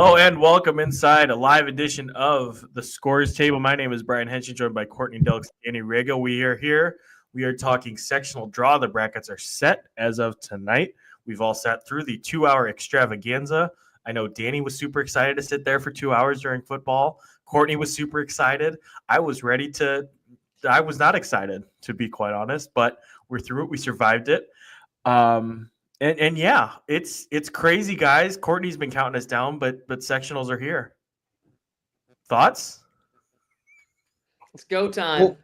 Hello and welcome inside a live edition of the Scores Table. My name is Brian Haenchen, joined by Courtney, Delks, Danny Riego. We are here. We are talking sectional draw. The brackets are set as of tonight. We've all sat through the 2-hour extravaganza. I know Danny was super excited to sit there for 2 hours during football. Courtney was super excited. I was not excited, to be quite honest, but we're through it. We survived it. And yeah, it's crazy, guys. Courtney's been counting us down, but sectionals are here. Thoughts? It's go time.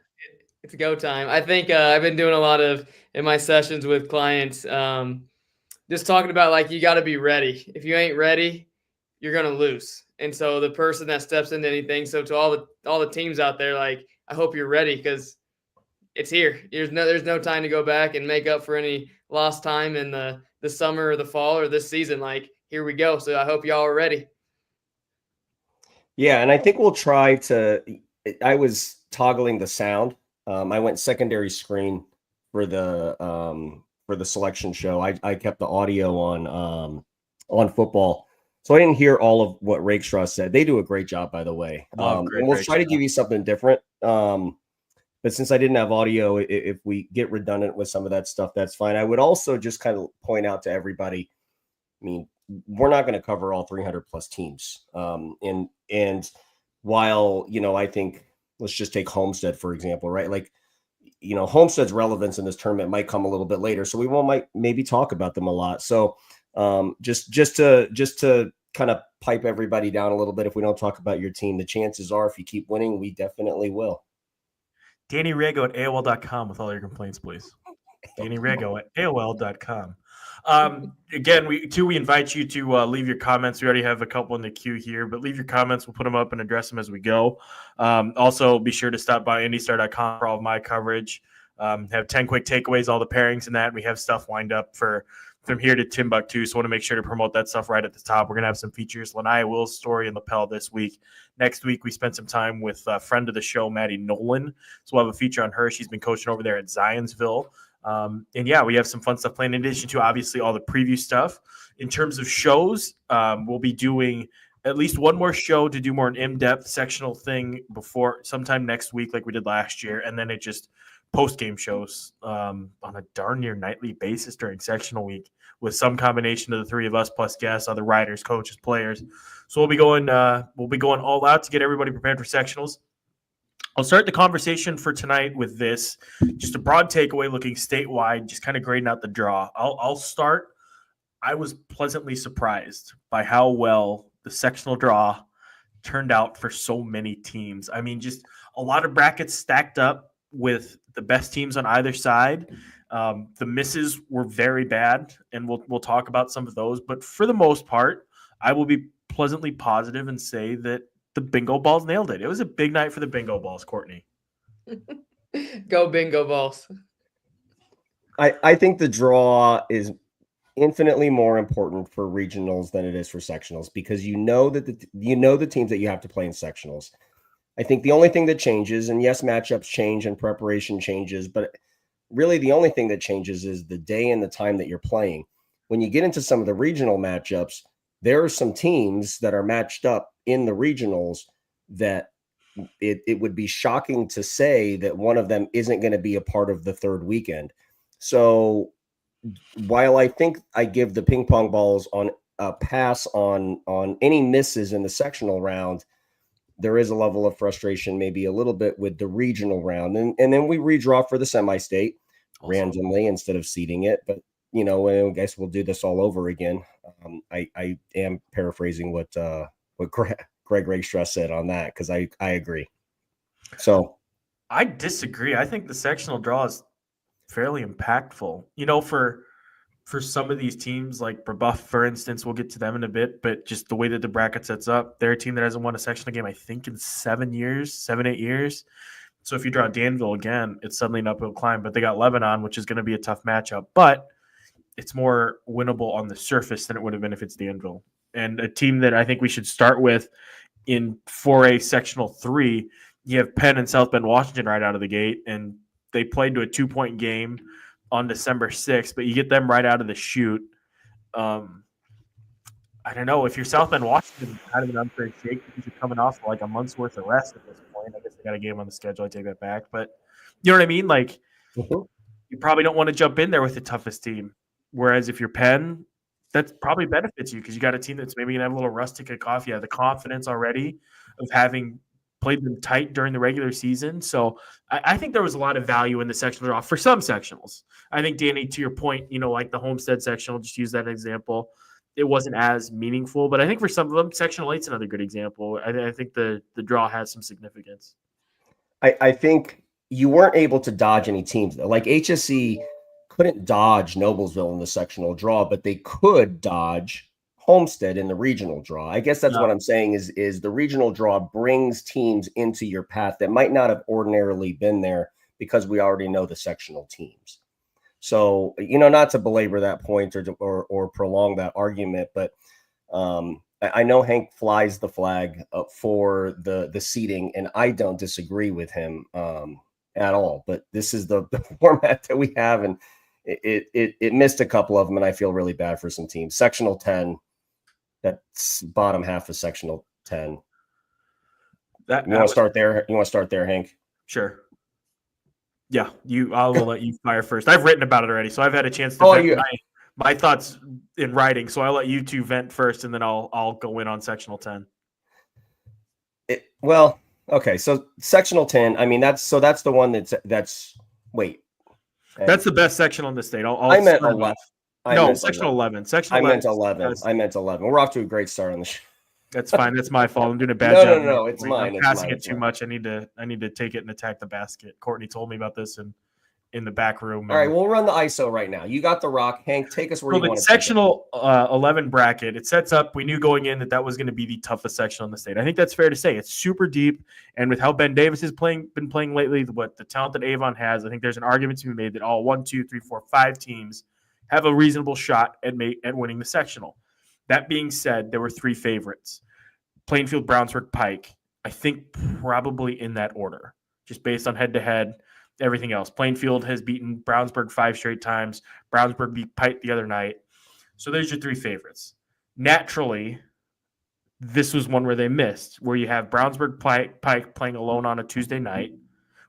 It's go time. I think I've been doing a lot of in my sessions with clients, just talking about like you got to be ready. If you ain't ready, you're gonna lose. And so the person that steps into anything. So to all the teams out there, like I hope you're ready because it's here. There's no time to go back and make up for any lost time in the summer or the fall or this season. Like here we go. So I hope y'all are ready. Yeah, and I think we'll try to. I was toggling the sound. I went secondary screen for the selection show. I kept the audio on football, so I didn't hear all of what Rakestraw said. They do a great job, by the way. And we'll try to give you something different. But since I didn't have audio, if we get redundant with some of that stuff, that's fine. I would also just kind of point out to everybody, I mean, we're not going to cover all 300 plus teams. And while, I think let's just take Homestead, for example, right? Like, Homestead's relevance in this tournament might come a little bit later. So we might maybe talk about them a lot. So just to kind of pipe everybody down a little bit, if we don't talk about your team, the chances are if you keep winning, we definitely will. Danny Riego at AOL.com with all your complaints, please. Danny Riego at AOL.com. Again, we invite you to leave your comments. We already have a couple in the queue here, but leave your comments. We'll put them up and address them as we go. Also, be sure to stop by IndyStar.com for all of my coverage. Have 10 quick takeaways, all the pairings and that. We have stuff lined up from here to Timbuktu, so I want to make sure to promote that stuff right at the top. We're going to have some features, Lanaya Will's story and lapel this week. Next week, we spent some time with a friend of the show, Maddie Nolan. So we'll have a feature on her. She's been coaching over there at Zionsville. And yeah, we have some fun stuff planned in addition to obviously all the preview stuff. In terms of shows, we'll be doing at least one more show to do more an in-depth sectional thing before sometime next week like we did last year. And then it just post-game shows on a darn near nightly basis during sectional week with some combination of the three of us plus guests, other riders, coaches, players. So we'll be going all out to get everybody prepared for sectionals. I'll start the conversation for tonight with this, just a broad takeaway looking statewide, just kind of grading out the draw. I'll start. I was pleasantly surprised by how well the sectional draw turned out for so many teams. I mean, just a lot of brackets stacked up with the best teams on either side. The misses were very bad, and we'll talk about some of those. But for the most part, I will be pleasantly positive and say that the bingo balls nailed it. It was a big night for the bingo balls, Courtney. Go bingo balls. I think the draw is infinitely more important for regionals than it is for sectionals because you know the teams that you have to play in sectionals. I think the only thing that changes, and yes, matchups change and preparation changes, but really the only thing that changes is the day and the time that you're playing. When you get into some of the regional matchups, there are some teams that are matched up in the regionals that it would be shocking to say that one of them isn't going to be a part of the third weekend. So while I think I give the ping pong balls on a pass on any misses in the sectional round, there is a level of frustration, maybe a little bit with the regional round. And then we redraw for the semi-state randomly instead of seeding it. But, I guess we'll do this all over again. I am paraphrasing what Greg Rakestraw said on that because I agree. So I disagree. I think the sectional draw is fairly impactful. For some of these teams, like Brebeuf, for instance, we'll get to them in a bit, but just the way that the bracket sets up, they're a team that hasn't won a sectional game, I think, in 8 years. So if you draw Danville again, it's suddenly an uphill climb, but they got Lebanon, which is going to be a tough matchup, but it's more winnable on the surface than it would have been if it's Danville. And a team that I think we should start with in 4A sectional 3, you have Penn and South Bend, Washington right out of the gate, and they played to a 2-point game on December 6th, but you get them right out of the chute. I don't know. If you're South Bend, Washington, kind of an unfair shake because you're coming off like a month's worth of rest at this point. I guess they got a game on the schedule. I take that back. But you know what I mean? Like, you probably don't want to jump in there with the toughest team. Whereas if you're Penn, that probably benefits you because you got a team that's maybe going to have a little rust to kick off. You have the confidence already of having played them tight during the regular season. So I think there was a lot of value in the sectional draw for some sectionals. I think, Danny, to your point, like the Homestead sectional, just use that example. It wasn't as meaningful, but I think for some of them, sectional 8's another good example. I think the draw has some significance. I think you weren't able to dodge any teams though. Like HSE couldn't dodge Noblesville in the sectional draw, but they could dodge Homestead in the regional draw. I guess that's what I'm saying is the regional draw brings teams into your path that might not have ordinarily been there because we already know the sectional teams. So, not to belabor that point or prolong that argument, but I know Hank flies the flag for the seating, and I don't disagree with him at all. But this is the format that we have, and it missed a couple of them, and I feel really bad for some teams. Sectional 10, that's bottom half of sectional 10. You want to start there? You want to start there, Hank? Sure. Yeah, I will let you fire first. I've written about it already, so I've had a chance to vent my thoughts in writing. So I'll let you two vent first, and then I'll go in on sectional 10. Okay. So sectional 10. I mean, that's the one that's wait. That's the best sectional in the state. I meant 11. Sectional 11. I meant 11. I meant 11. We're off to a great start on the show. That's fine. That's my fault. I'm doing a bad job. No, it's mine. I'm passing it too much. I need to take it and attack the basket. Courtney told me about this in the back room. All right, we'll run the ISO right now. You got the rock. Hank, take us where you want to. Sectional 11 bracket. It sets up. We knew going in that was going to be the toughest sectional in the state. I think that's fair to say. It's super deep, and with how Ben Davis has been playing lately, what the talent that Avon has, I think there's an argument to be made that all 1, 2, 3, 4, 5 teams have a reasonable shot at winning the sectional. That being said, there were 3 favorites. Plainfield, Brownsburg, Pike. I think probably in that order, just based on head-to-head, everything else. Plainfield has beaten Brownsburg 5 straight times. Brownsburg beat Pike the other night. So there's your 3 favorites. Naturally, this was one where they missed, where you have Brownsburg, Pike playing alone on a Tuesday night,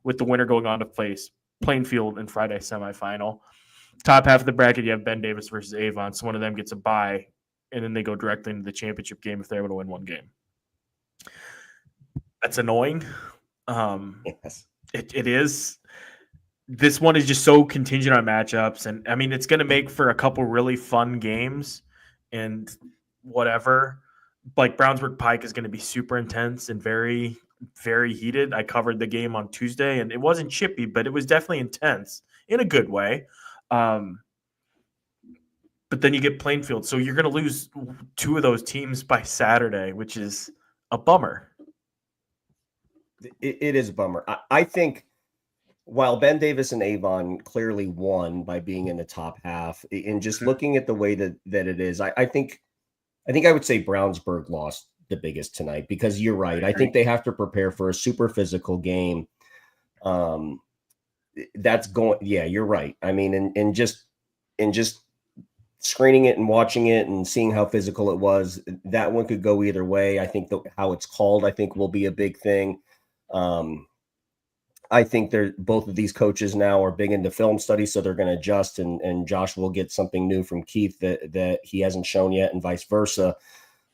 with the winner going on to face Plainfield in Friday semifinal. Top half of the bracket, you have Ben Davis versus Avon. So one of them gets a bye, and then they go directly into the championship game if they're able to win one game. That's annoying. Yes. It is. This one is just so contingent on matchups. And, I mean, it's going to make for a couple really fun games and whatever. Like, Brownsburg Pike is going to be super intense and very, very heated. I covered the game on Tuesday, and it wasn't chippy, but it was definitely intense in a good way. But then you get Plainfield. So you're going to lose 2 of those teams by Saturday, which is a bummer. It is a bummer. I think while Ben Davis and Avon clearly won by being in the top half, and just looking at the way that it is, I think I would say Brownsburg lost the biggest tonight, because you're right. I think they have to prepare for a super physical game. That's going. Yeah, you're right. I mean, and just screening it and watching it and seeing how physical it was, that one could go either way. I think how it's called, I think, will be a big thing. I think both of these coaches now are big into film studies, so they're going to adjust, and Josh will get something new from Keith that he hasn't shown yet, and vice versa.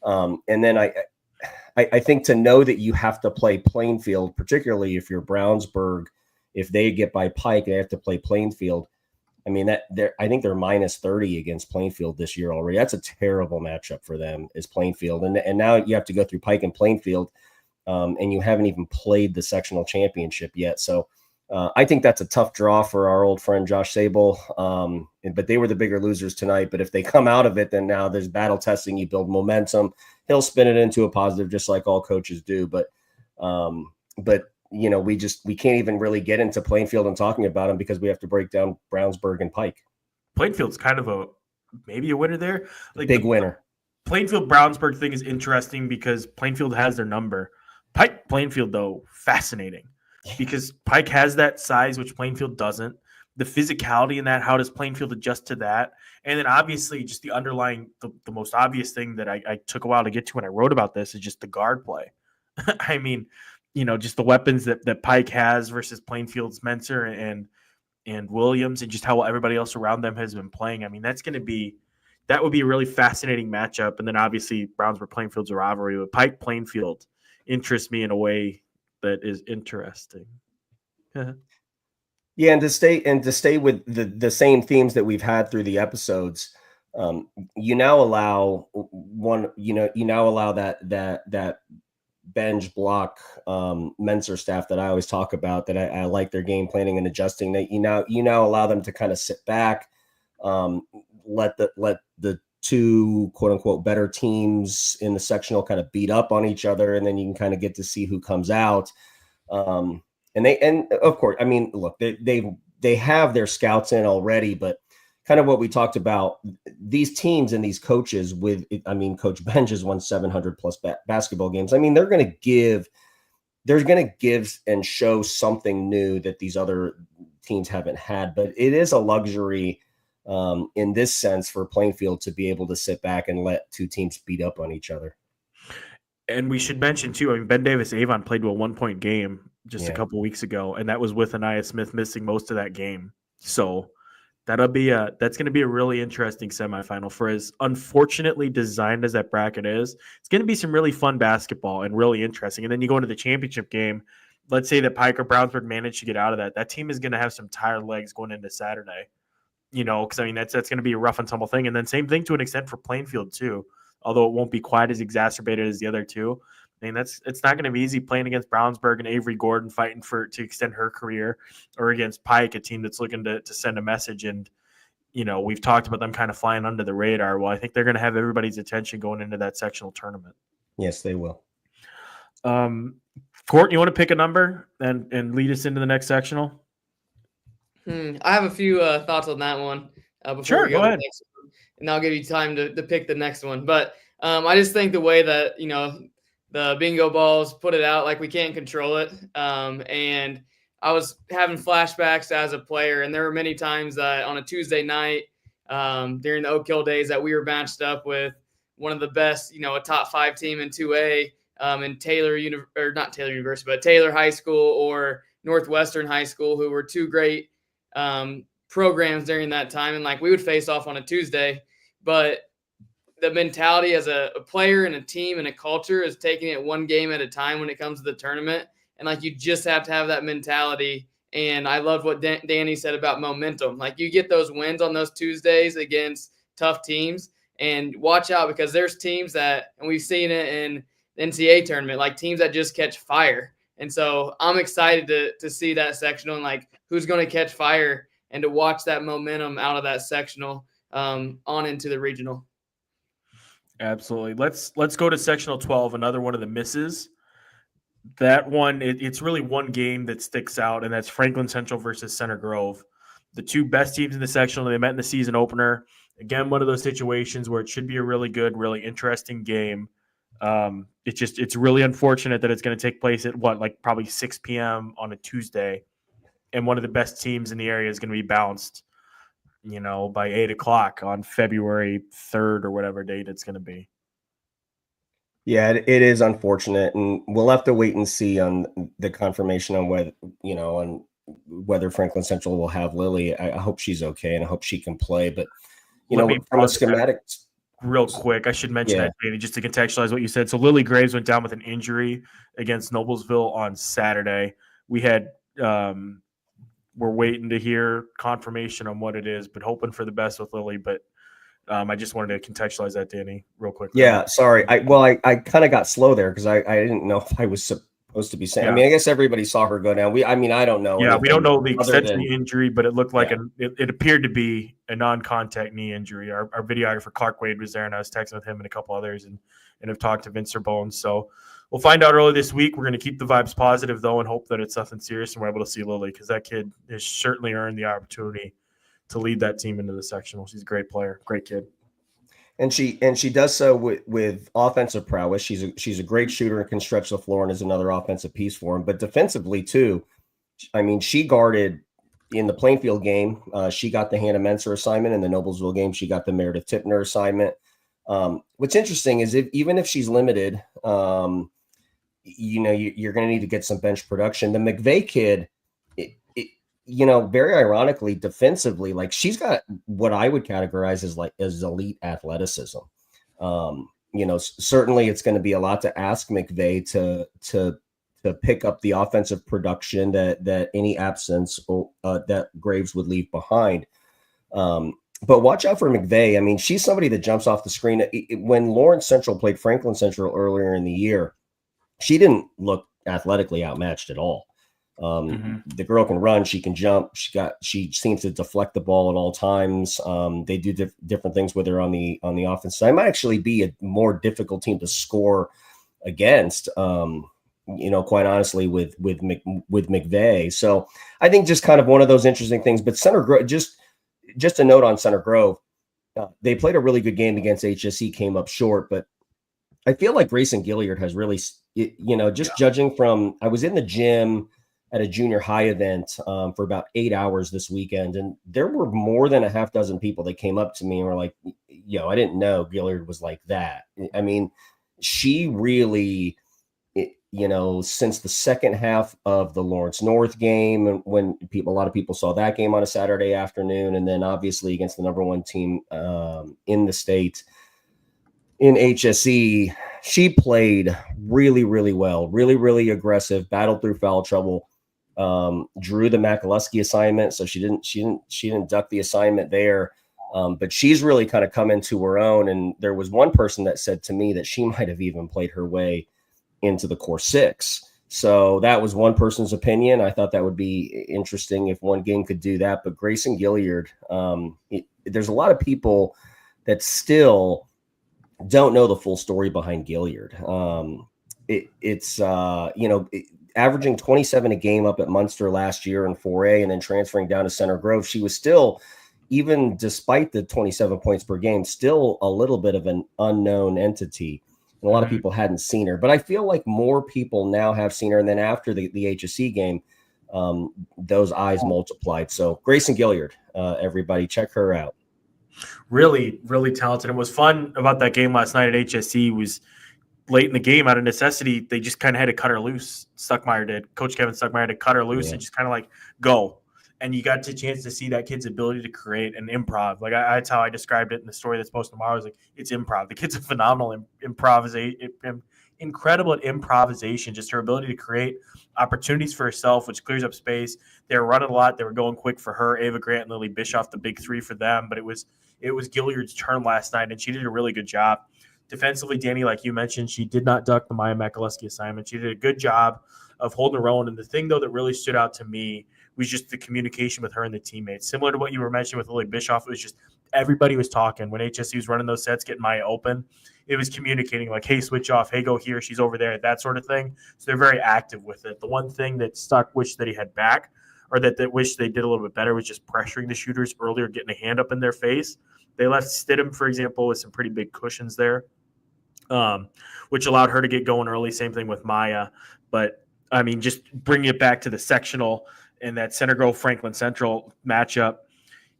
And then I think to know that you have to play Plainfield, particularly if you're Brownsburg, if they get by Pike, they have to play Plainfield. I mean, I think they're minus 30 against Plainfield this year already. That's a terrible matchup for them, is Plainfield. And now you have to go through Pike and Plainfield, and you haven't even played the sectional championship yet. So I think that's a tough draw for our old friend Josh Sable. But they were the bigger losers tonight. But if they come out of it, then now there's battle testing. You build momentum. He'll spin it into a positive, just like all coaches do. But we can't even really get into Plainfield and talking about them because we have to break down Brownsburg and Pike. Plainfield's kind of maybe a winner there. Like big winner. Plainfield Brownsburg thing is interesting because Plainfield has their number. Pike Plainfield, though, fascinating because Pike has that size, which Plainfield doesn't. the physicality in that. How does Plainfield adjust to that? And then obviously just the underlying, the most obvious thing that I took a while to get to when I wrote about this is just the guard play. I mean, just the weapons that Pike has versus Plainfield's Menser and Williams, and just how everybody else around them has been playing. I mean, that would be a really fascinating matchup. And then obviously Brownsburg Plainfield's a rivalry, but Pike Plainfield interests me in a way that is interesting. Yeah, and to stay with the same themes that we've had through the episodes, you now allow that bench block Menser staff that I always talk about, that I like their game planning and adjusting, that you now allow them to kind of sit back, let the two quote unquote better teams in the sectional kind of beat up on each other, and then you can kind of get to see who comes out. And of course, I mean, look, they have their scouts in already, but kind of what we talked about, these teams and these coaches Coach Benj has won 700 plus basketball games. I mean, they're going to give and show something new that these other teams haven't had, but it is a luxury in this sense for Plainfield to be able to sit back and let two teams beat up on each other. And we should mention too, I mean, Ben Davis Avon played a 1-point game just a couple weeks ago, and that was with Anaya Smith missing most of that game. So that's going to be a really interesting semifinal. For as unfortunately designed as that bracket is, it's going to be some really fun basketball and really interesting. And then you go into the championship game. Let's say that Pike or Brownsburg managed to get out of that. That team is going to have some tired legs going into Saturday. Because I mean that's going to be a rough and tumble thing. And then same thing to an extent for Plainfield too, although it won't be quite as exacerbated as the other two. I mean, it's not going to be easy playing against Brownsburg and Avery Gordon fighting to extend her career, or against Pike, a team that's looking to send a message. And, we've talked about them kind of flying under the radar. Well, I think they're going to have everybody's attention going into that sectional tournament. Yes, they will. Courtney, you want to pick a number and lead us into the next sectional? I have a few thoughts on that one. Sure, go ahead. Next one, and I'll give you time to pick the next one. But I just think the way that, the bingo balls put it out, like we can't control it. And I was having flashbacks as a player, and there were many times that on a Tuesday night during the Oak Hill days that we were matched up with one of the best, a top 5 team in 2A in Taylor High School or Northwestern High School, who were two great programs during that time. And like we would face off on a Tuesday, but the mentality as a player and a team and a culture is taking it one game at a time when it comes to the tournament. And like, you just have to have that mentality. And I love what Danny said about momentum. Like, you get those wins on those Tuesdays against tough teams, and watch out, because there's teams that, and we've seen it in the NCAA tournament, like teams that just catch fire. And so I'm excited to see that sectional and like who's going to catch fire, and to watch that momentum out of that sectional on into the regional. Absolutely. Let's go to sectional 12, another one of the misses. That one, it's really one game that sticks out, and that's Franklin Central versus Center Grove. The two best teams in the sectional, they met in the season opener. Again, one of those situations where it should be a really good, really interesting game. It's really unfortunate that it's going to take place at probably 6 p.m. on a Tuesday, and one of the best teams in the area is going to be bounced, by 8 o'clock on February 3rd or whatever date it's going to be. Yeah, it is unfortunate, and we'll have to wait and see on the confirmation on whether Franklin Central will have Lily. I hope she's okay, and I hope she can play. But from a schematic, real quick, I should mention that, Danny, just to contextualize what you said. So Lily Graves went down with an injury against Noblesville on Saturday. We had we're waiting to hear confirmation on what it is, but hoping for the best with Lily. But I just wanted to contextualize that, Danny, real quick. Yeah, sorry. I kind of got slow there because I didn't know if I was supposed to be saying. Yeah. I mean, I guess everybody saw her go down. I don't know. Yeah, we don't know the extent of the injury, but it looked like it appeared to be a non-contact knee injury. Our videographer Clark Wade was there, and I was texting with him and a couple others, and have talked to Vince Bones. So we'll find out early this week. We're going to keep the vibes positive, though, and hope that it's nothing serious and we're able to see Lily, because that kid has certainly earned the opportunity to lead that team into the sectional. She's a great player, great kid. And she does so with offensive prowess. She's a great shooter and can stretch the floor and is another offensive piece for him. But defensively too, I mean, she guarded in the Plainfield game, she got the Hannah Menser assignment. In the Noblesville game, she got the Meredith Tipner assignment. What's interesting is even if she's limited, you're going to need to get some bench production. The McVeigh kid, very ironically, defensively, like she's got what I would categorize as elite athleticism. Certainly it's going to be a lot to ask McVeigh to pick up the offensive production that any absence that Graves would leave behind. But watch out for McVeigh. I mean, she's somebody that jumps off the screen. When Lawrence Central played Franklin Central earlier in the year, she didn't look athletically outmatched at all. The girl can run, she can jump, she seems to deflect the ball at all times. They do different things with her on the offense side. It might actually be a more difficult team to score against, quite honestly, with McVeigh. So I think just kind of one of those interesting things. But Center Grove, just a note on Center Grove, they played a really good game against HSE, came up short, but I feel like Grayson Gilliard has really, judging from, I was in the gym at a junior high event for about 8 hours this weekend, and there were more than a half dozen people that came up to me and were like, I didn't know Gilliard was like that. I mean, she really, since the second half of the Lawrence North game, when a lot of people saw that game on a Saturday afternoon, and then obviously against the number one team in the state in HSE, she played really, really well, really, really aggressive, battled through foul trouble, drew the McAlusky assignment. So she didn't duck the assignment there. But she's really kind of come into her own. And there was one person that said to me that she might have even played her way into the core six. So that was one person's opinion. I thought that would be interesting if one game could do that. But Grayson Gilliard, there's a lot of people that still don't know the full story behind Gilliard. It's averaging 27 a game up at Munster last year in 4A, and then transferring down to Center Grove. She was still, even despite the 27 points per game, still a little bit of an unknown entity. And a lot of people hadn't seen her, but I feel like more people now have seen her. And then after the HSE game, those eyes multiplied. So Grayson Gilliard, everybody check her out. Really, really talented. And what was fun about that game last night at HSE was late in the game, out of necessity, they just kind of had to cut her loose. Stuckmeyer did. Coach Kevin Stuckmeyer had to cut her loose and just kind of like go. And you got the chance to see that kid's ability to create an improv. Like that's how I described it in the story that's posted tomorrow. I was like, it's improv. The kid's a phenomenal incredible at improvisation. Just her ability to create opportunities for herself, which clears up space. They were running a lot. They were going quick for her. Ava Grant and Lily Bischoff, the big three for them. But it was Gilliard's turn last night, and she did a really good job. Defensively, Danny, like you mentioned, she did not duck the Maya McAlusky assignment. She did a good job of holding her own. And the thing, though, that really stood out to me was just the communication with her and the teammates. Similar to what you were mentioning with Lily Bischoff, it was just everybody was talking. When HSE was running those sets, getting Maya open, it was communicating like, hey, switch off, hey, go here, she's over there, that sort of thing. So they're very active with it. The one thing that Stuck wished that he had back, or that wished they did a little bit better, was just pressuring the shooters earlier, getting a hand up in their face. They left Stidham, for example, with some pretty big cushions there, which allowed her to get going early. Same thing with Maya. But, I mean, just bringing it back to the sectional and that Center Grove Franklin Central matchup,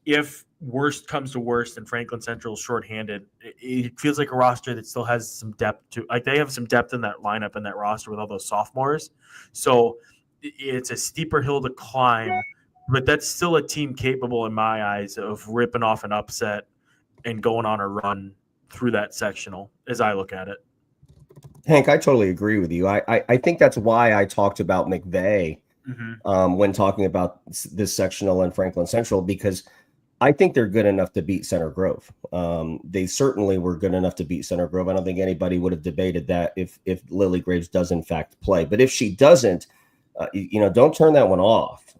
if worst comes to worst and Franklin Central is shorthanded, it feels like a roster that still has some depth to, like they have some depth in that lineup and that roster with all those sophomores. So it's a steeper hill to climb, but that's still a team capable in my eyes of ripping off an upset and going on a run through that sectional as I look at it. Hank, I totally agree with you. I think that's why I talked about McVeigh when talking about this sectional and Franklin Central, because I think they're good enough to beat Center Grove. They certainly were good enough to beat Center Grove. I don't think anybody would have debated that if Lily Graves does in fact play. But if she doesn't, don't turn that one off.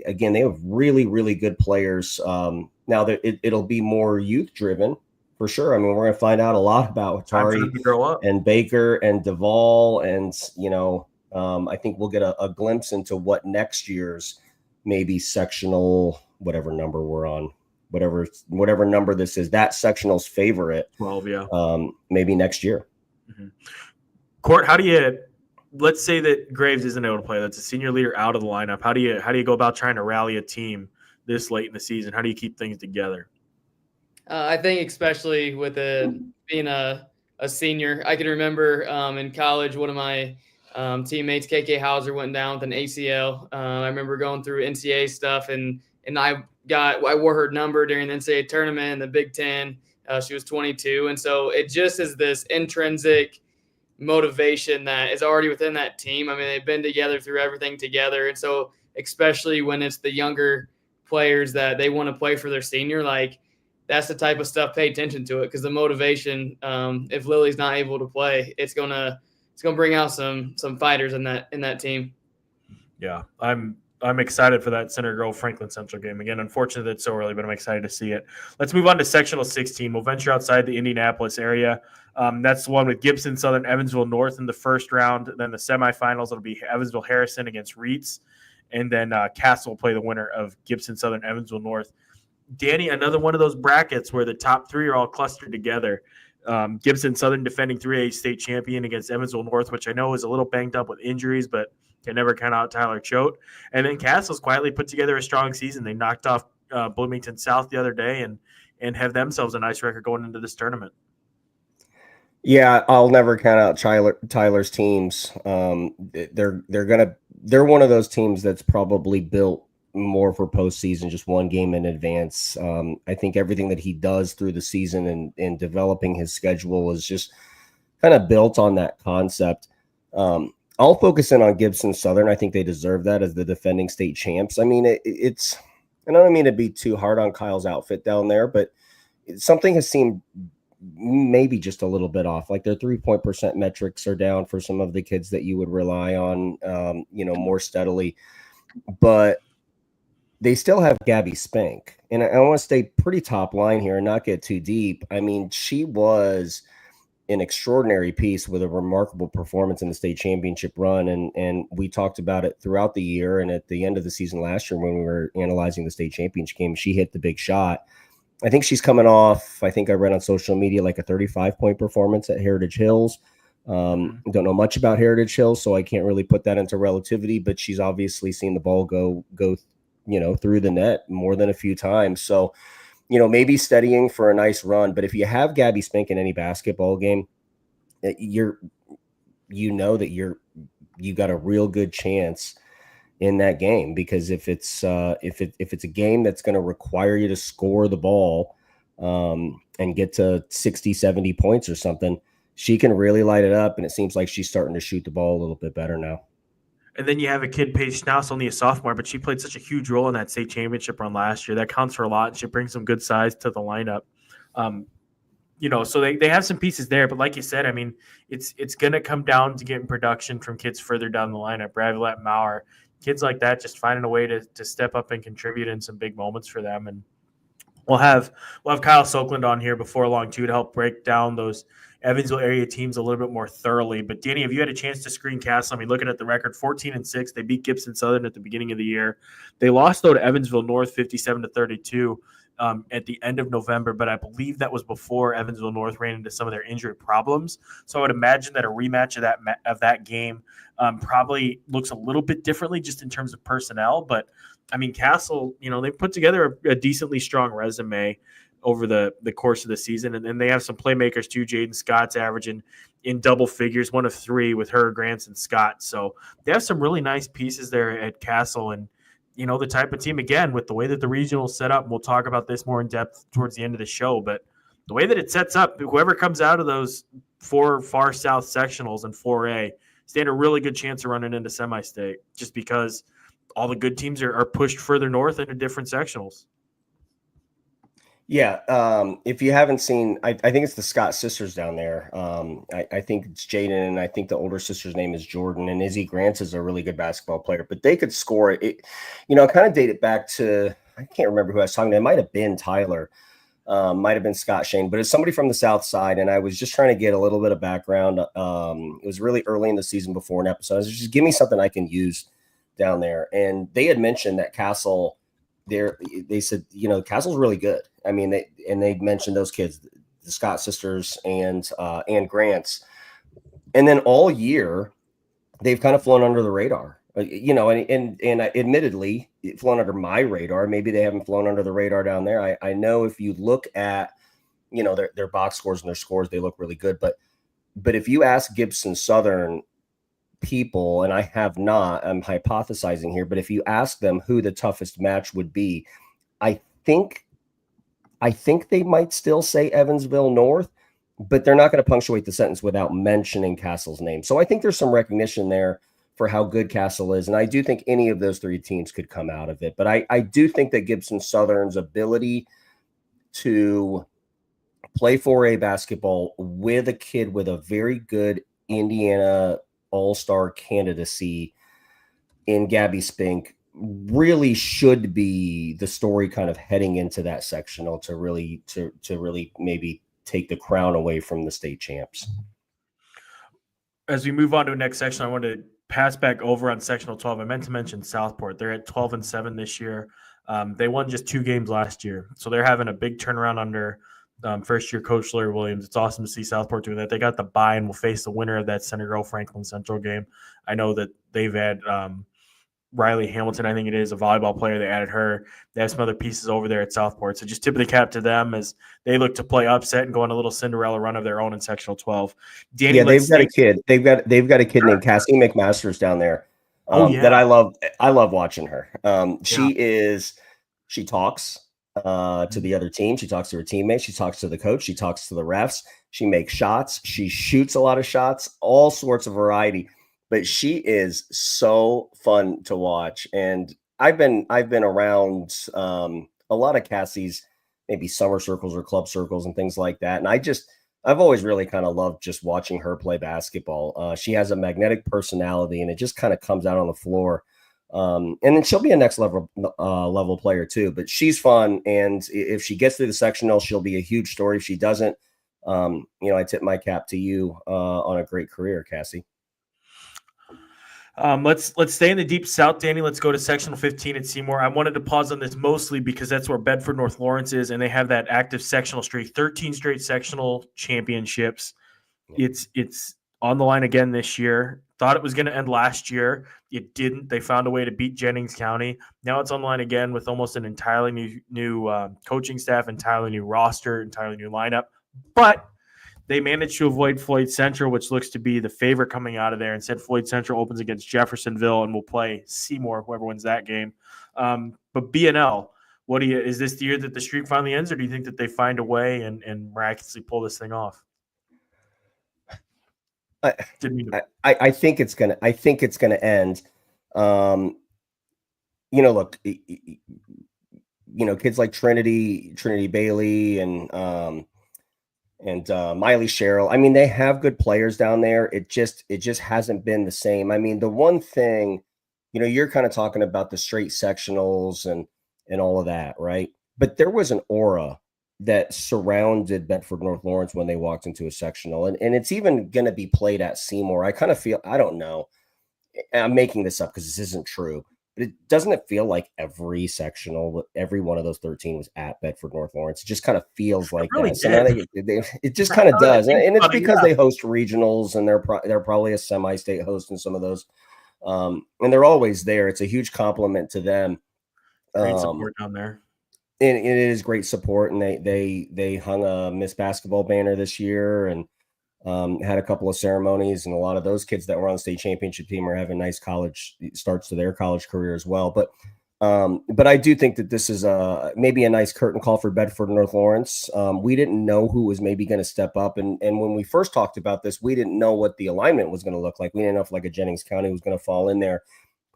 Again, they have really, really good players. Now that it'll be more youth driven for sure. I mean, we're going to find out a lot about Tari and Baker and Duvall, and I think we'll get a glimpse into what next year's maybe sectional, whatever number we're on, whatever number this is, that sectional's favorite 12, yeah, maybe next year. Court, how do you let's say that Graves isn't able to play. That's a senior leader out of the lineup. How do you go about trying to rally a team this late in the season? How do you keep things together? I think especially with being a senior, I can remember in college, one of my teammates, KK Hauser, went down with an ACL. I remember going through NCAA stuff, and I wore her number during the NCAA tournament in the Big Ten. She was 22, and so it just is this intrinsic motivation that is already within that team. I mean, they've been together through everything together, and so especially when it's the younger players that they want to play for their senior, like that's the type of stuff. Pay attention to it, because the motivation, if Lily's not able to play, it's gonna bring out some fighters in that team. Yeah, I'm excited for that Center Grove Franklin Central game. Again, unfortunate that it's so early, but I'm excited to see it. Let's move on to sectional 16. We'll venture outside the Indianapolis area. That's the one with Gibson Southern, Evansville North in the first round. Then the semifinals, it'll be Evansville Harrison against Reitz. And then Castle will play the winner of Gibson Southern, Evansville North. Danny, another one of those brackets where the top three are all clustered together. Gibson Southern defending 3A state champion against Evansville North, which I know is a little banged up with injuries, but can never count out Tyler Choate. And then Castle's quietly put together a strong season. They knocked off Bloomington South the other day and have themselves a nice record going into this tournament. Yeah, I'll never count out Tyler's teams. They're one of those teams that's probably built more for postseason, just one game in advance. I think everything that he does through the season and developing his schedule is just kind of built on that concept. I'll focus in on Gibson Southern. I think they deserve that as the defending state champs. I mean, it's I don't mean to be too hard on Kyle's outfit down there, but something has seemed maybe just a little bit off. Like their 3-point percent metrics are down for some of the kids that you would rely on, more steadily. But they still have Gabby Spank. And I want to stay pretty top line here and not get too deep. I mean, she was an extraordinary piece with a remarkable performance in the state championship run. And we talked about it throughout the year. And at the end of the season last year, when we were analyzing the state championship game, she hit the big shot. I think she's coming off, I think I read on social media, like a 35-point performance at Heritage Hills. Don't know much about Heritage Hills, so I can't really put that into relativity, but she's obviously seen the ball go through the net more than a few times. So, maybe steadying for a nice run. But if you have Gabby Spank in any basketball game, you got a real good chance in that game, because if it's a game that's going to require you to score the ball and get to 60, 70 points or something, she can really light it up. And it seems like she's starting to shoot the ball a little bit better now. And then you have a kid, Paige Schnaus, only a sophomore, but she played such a huge role in that state championship run last year. That counts for a lot. She brings some good size to the lineup. So they have some pieces there. But like you said, I mean, it's going to come down to getting production from kids further down the lineup. Bradlett, Maurer, kids like that, just finding a way to step up and contribute in some big moments for them. And we'll have Kyle Soakland on here before long too to help break down those Evansville area teams a little bit more thoroughly. But Danny, have you had a chance to screen Castle? I mean, looking at the record, 14-6, they beat Gibson Southern at the beginning of the year. They lost though to Evansville North 57-32 at the end of November, but I believe that was before Evansville North ran into some of their injury problems. So I would imagine that a rematch of that game probably looks a little bit differently just in terms of personnel. But I mean, Castle, they've put together a decently strong resume over the course of the season. And then they have some playmakers too. Jaden Scott's averaging in double figures, 1 of 3 with her, Grants, and Scott. So they have some really nice pieces there at Castle. And, the type of team, again, with the way that the regional set up, and we'll talk about this more in depth towards the end of the show, but the way that it sets up, whoever comes out of those 4 far south sectionals and 4A stand a really good chance of running into semi-state, just because all the good teams are pushed further north into different sectionals. Yeah, if you haven't seen, I think it's the Scott sisters down there. I think it's Jaden, and I think the older sister's name is Jordan, and Izzy Grants is a really good basketball player, but they could score it. Kind of date it back to, I can't remember who I was talking to. It might have been Tyler, might have been Scott Shane, but it's somebody from the South Side, and I was just trying to get a little bit of background. It was really early in the season before an episode. I was just, give me something I can use down there, and they had mentioned that Castle, they said, Castle's really good. I mean, they mentioned those kids, the Scott sisters and Grants. And then all year, they've kind of flown under the radar, and admittedly flown under my radar. Maybe they haven't flown under the radar down there. I know if you look at, their box scores and their scores, they look really good. But if you ask Gibson Southern people, and I have not, I'm hypothesizing here, but if you ask them who the toughest match would be, I think they might still say Evansville North, but they're not going to punctuate the sentence without mentioning Castle's name. So I think there's some recognition there for how good Castle is. And I do think any of those three teams could come out of it. But I do think that Gibson Southern's ability to play 4A basketball with a kid with a very good Indiana All-Star candidacy in Gabby Spink really should be the story kind of heading into that sectional to really maybe take the crown away from the state champs. As we move on to the next section, I want to pass back over on sectional 12. I meant to mention Southport. They're at 12-7 this year. They won just 2 games last year, so they're having a big turnaround under first-year coach Larry Williams. It's awesome to see Southport doing that. They got the bye and will face the winner of that Center Grove Franklin Central game. I know that they've had Riley Hamilton, I think it is, a volleyball player. They added her. They have some other pieces over there at Southport. So just tip of the cap to them as they look to play upset and go on a little Cinderella run of their own in sectional 12. Danny, they've got a kid. They've got a kid named Cassie McMasters down there. That I love. I love watching her. She talks to the other team. She talks to her teammates. She talks to the coach. She talks to the refs. She makes shots. She shoots a lot of shots, all sorts of variety. But she is so fun to watch. And I've been around a lot of Cassie's, maybe summer circles or club circles and things like that. And I've always really kind of loved just watching her play basketball. She has a magnetic personality, and it just kind of comes out on the floor. And then she'll be a next level player too. But she's fun, and if she gets through the sectional, she'll be a huge story. If she doesn't, I tip my cap to you on a great career, Cassie. Let's stay in the deep south, Danny. Let's go to sectional 15 at Seymour. I wanted to pause on this mostly because that's where Bedford North Lawrence is, and they have that active sectional streak, 13 straight sectional championships. It's on the line again this year. Thought it was going to end last year. It didn't. They found a way to beat Jennings County. Now it's on the line again with almost an entirely new coaching staff, entirely new roster, entirely new lineup. But they managed to avoid Floyd Central, which looks to be the favorite coming out of there. Instead, Floyd Central opens against Jeffersonville and will play Seymour, whoever wins that game. But B&L, is this the year that the streak finally ends, or do you think that they find a way and miraculously pull this thing off? I think it's gonna end. Look, kids like Trinity Bailey and Miley Sherrill. I mean, they have good players down there. It just hasn't been the same. I mean, the one thing, you're kind of talking about the straight sectionals and all of that, right? But there was an aura that surrounded Bedford North Lawrence when they walked into a sectional. And it's even going to be played at Seymour. I kind of feel, I don't know, I'm making this up because this isn't true, but doesn't it feel like every sectional, every one of those 13 was at Bedford North Lawrence? It just kind of feels like really that. So it just kind of does. And it's because they host regionals, and they're probably a semi-state host in some of those. And they're always there. It's a huge compliment to them. Great support down there. And it is great support, and they hung a Miss Basketball banner this year, and had a couple of ceremonies, and a lot of those kids that were on the state championship team are having nice college starts to their college career as well. But I do think that this is maybe a nice curtain call for Bedford North Lawrence. We didn't know who was maybe going to step up, and when we first talked about this, we didn't know what the alignment was going to look like. We didn't know if like a Jennings County was going to fall in there.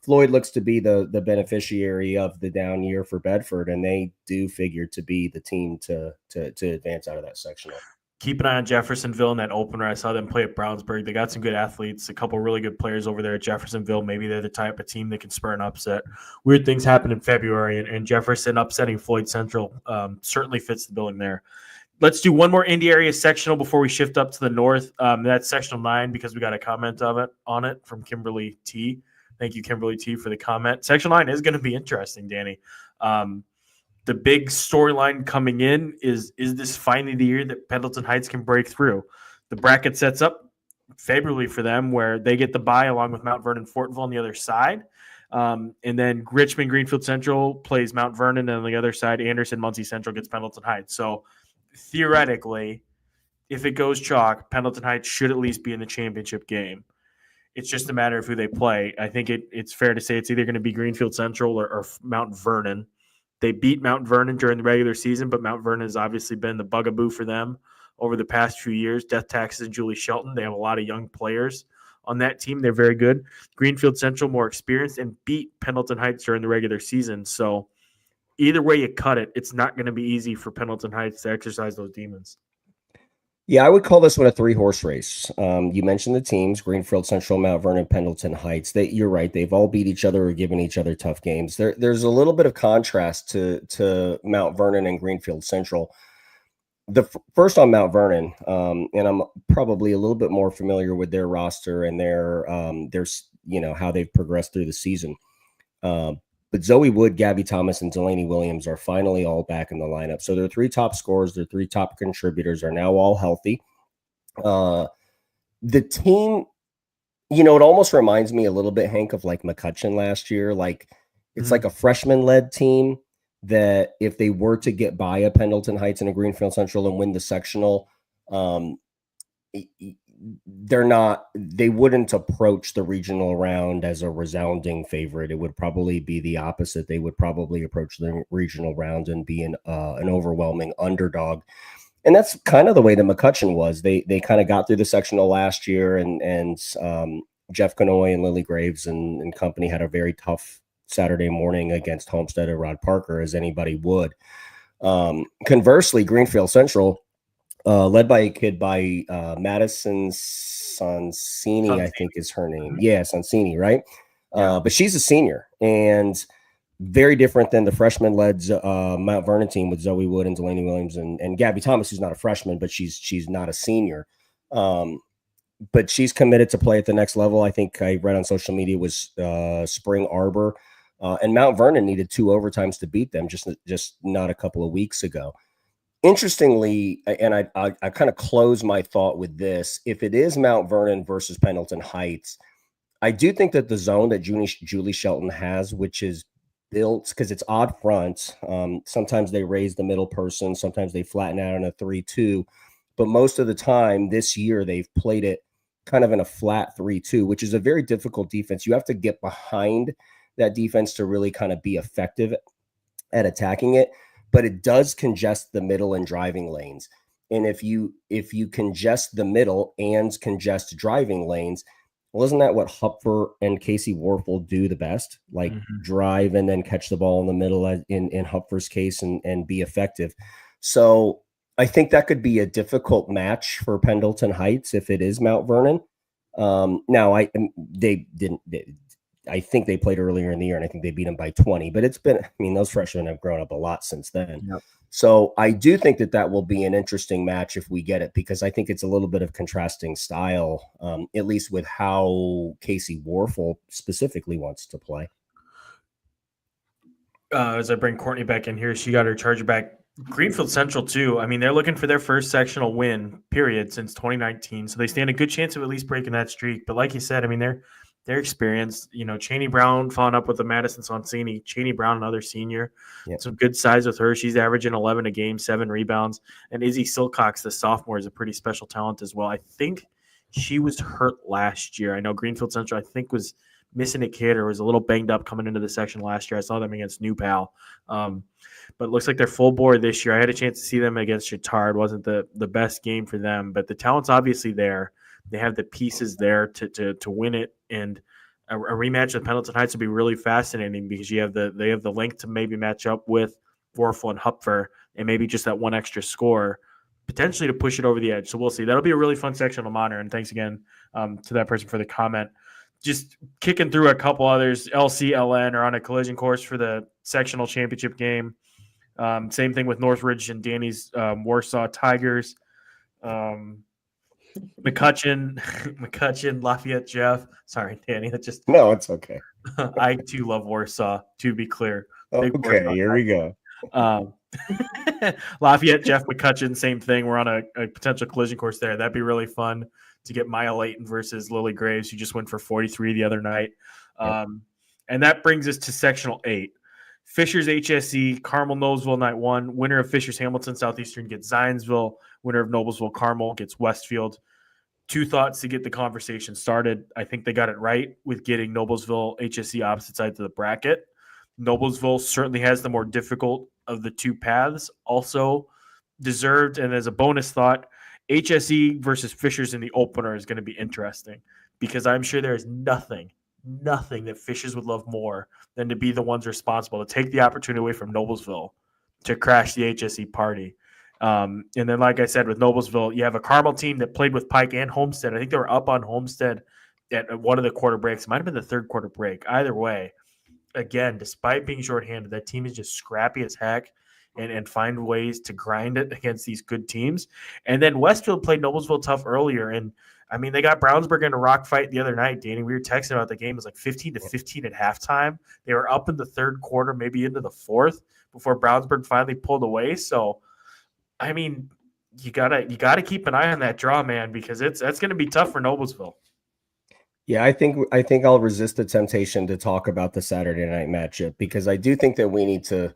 Floyd looks to be the beneficiary of the down year for Bedford, and they do figure to be the team to advance out of that sectional. Keep an eye on Jeffersonville in that opener. I saw them play at Brownsburg. They got some good athletes, a couple really good players over there at Jeffersonville. Maybe they're the type of team that can spur an upset. Weird things happen in February, and Jefferson upsetting Floyd Central certainly fits the billing there. Let's do one more Indy area sectional before we shift up to the north. That's sectional 9 because we got a comment on it from Kimberly T. Thank you, Kimberly T, for the comment. Section 9 is going to be interesting, Danny. The big storyline coming in is this finally the year that Pendleton Heights can break through? The bracket sets up favorably for them, where they get the bye along with Mount Vernon, Fortville on the other side. And then Richmond, Greenfield Central plays Mount Vernon, and on the other side, Anderson, Muncie Central gets Pendleton Heights. So theoretically, if it goes chalk, Pendleton Heights should at least be in the championship game. It's just a matter of who they play. I think it's fair to say it's either going to be Greenfield Central or Mount Vernon. They beat Mount Vernon during the regular season, but Mount Vernon has obviously been the bugaboo for them over the past few years. Death Taxes and Julie Shelton. They have a lot of young players on that team. They're very good. Greenfield Central, more experienced, and beat Pendleton Heights during the regular season. So either way you cut it, it's not going to be easy for Pendleton Heights to exercise those demons. Yeah, I would call this one a 3-horse race. You mentioned the teams, Greenfield Central, Mount Vernon, Pendleton Heights. You're right. They've all beat each other or given each other tough games. There's a little bit of contrast to Mount Vernon and Greenfield Central. First on Mount Vernon, and I'm probably a little bit more familiar with their roster and their how they've progressed through the season. But Zoe Wood, Gabby Thomas, and Delaney Williams are finally all back in the lineup. So their 3 top scorers, their 3 top contributors are now all healthy. The team, it almost reminds me a little bit, Hank, of like McCutcheon last year. Like it's like a freshman-led team that if they were to get by a Pendleton Heights and a Greenfield Central and win the sectional, they wouldn't approach the regional round as a resounding favorite. It would probably be the opposite. They would probably approach the regional round and be an overwhelming underdog. And that's kind of the way that McCutcheon was. They kind of got through the sectional last year, and Jeff Canoy and Lily Graves and company had a very tough Saturday morning against Homestead and Rod Parker, as anybody would. Conversely, Greenfield Central, led by a kid by Madison Sonsini, I think is her name. Yeah, Sonsini, right? But she's a senior and very different than the freshman-led Mount Vernon team with Zoe Wood and Delaney Williams and Gabby Thomas, who's not a freshman, but she's not a senior. But she's committed to play at the next level. I think I read on social media was Spring Arbor. And Mount Vernon needed 2 overtimes to beat them just not a couple of weeks ago. Interestingly, and I kind of close my thought with this, if it is Mount Vernon versus Pendleton Heights, I do think that the zone that Julie Shelton has, which is built because it's odd front, sometimes they raise the middle person, sometimes they flatten out on a 3-2, but most of the time this year they've played it kind of in a flat 3-2, which is a very difficult defense. You have to get behind that defense to really kind of be effective at attacking it. But it does congest the middle and driving lanes. And if you congest the middle and congest driving lanes, well, isn't that what Hupfer and Casey Warfel do the best? Like drive and then catch the ball in the middle in Hupfer's case and be effective. So I think that could be a difficult match for Pendleton Heights if it is Mount Vernon. Now I think they played earlier in the year, and I think they beat them by 20. But it's been, those freshmen have grown up a lot since then. Yep. So I do think that will be an interesting match if we get it, because I think it's a little bit of contrasting style, at least with how Casey Warfel specifically wants to play. As I bring Courtney back in here, she got her charger back. Greenfield Central, too. They're looking for their first sectional win, period, since 2019. So they stand a good chance of at least breaking that streak. But like you said, they're experienced. Cheney Brown following up with the Madison Sonsini. Cheney Brown, another senior. Yep. Some good size with her. She's averaging 11 a game, 7 rebounds. And Izzy Silcox, the sophomore, is a pretty special talent as well. I think she was hurt last year. I know Greenfield Central, I think, was missing a kid or was a little banged up coming into the section last year. I saw them against New Pal. But it looks like they're full board this year. I had a chance to see them against Chittard. Wasn't the best game for them, but the talent's obviously there. They have the pieces there to win it, and a rematch with Pendleton Heights would be really fascinating because they have the length to maybe match up with Warfel and Hupfer, and maybe just that one extra score potentially to push it over the edge. So we'll see. That'll be a really fun section to monitor. And thanks again to that person for the comment. Just kicking through a couple others. LC, LN are on a collision course for the sectional championship game. Same thing with Northridge and Danny's Warsaw Tigers. McCutcheon, Lafayette, Jeff. Sorry, Danny. No, it's okay. I too love Warsaw, to be clear. Okay, here we go. Lafayette, Jeff, McCutcheon, same thing. We're on a potential collision course there. That'd be really fun to get Maya Layton versus Lily Graves, who just went for 43 the other night. Yep. And that brings us to Sectional 8. Fishers HSE, Carmel Noblesville night 1. Winner of Fishers Hamilton Southeastern gets Zionsville. Winner of Noblesville Carmel gets Westfield. 2 thoughts to get the conversation started. I think they got it right with getting Noblesville HSE opposite sides of the bracket. Noblesville certainly has the more difficult of the 2 paths. Also deserved, and as a bonus thought, HSE versus Fishers in the opener is going to be interesting because I'm sure there is nothing that Fishers would love more than to be the ones responsible to take the opportunity away from Noblesville to crash the HSE party. And then, like I said, with Noblesville, you have a Carmel team that played with Pike and Homestead. I think they were up on Homestead at one of the quarter breaks. It might have been the third quarter break. Either way, again, despite being shorthanded, that team is just scrappy as heck and find ways to grind it against these good teams. And then Westfield played Noblesville tough earlier. And, I mean, they got Brownsburg in a rock fight the other night, Danny. We were texting about the game. It was like 15-15 at halftime. They were up in the third quarter, maybe into the fourth, before Brownsburg finally pulled away. So, I mean, you gotta keep an eye on that draw, man, because that's going to be tough for Noblesville. Yeah, I think I'll resist the temptation to talk about the Saturday night matchup because I do think that we need to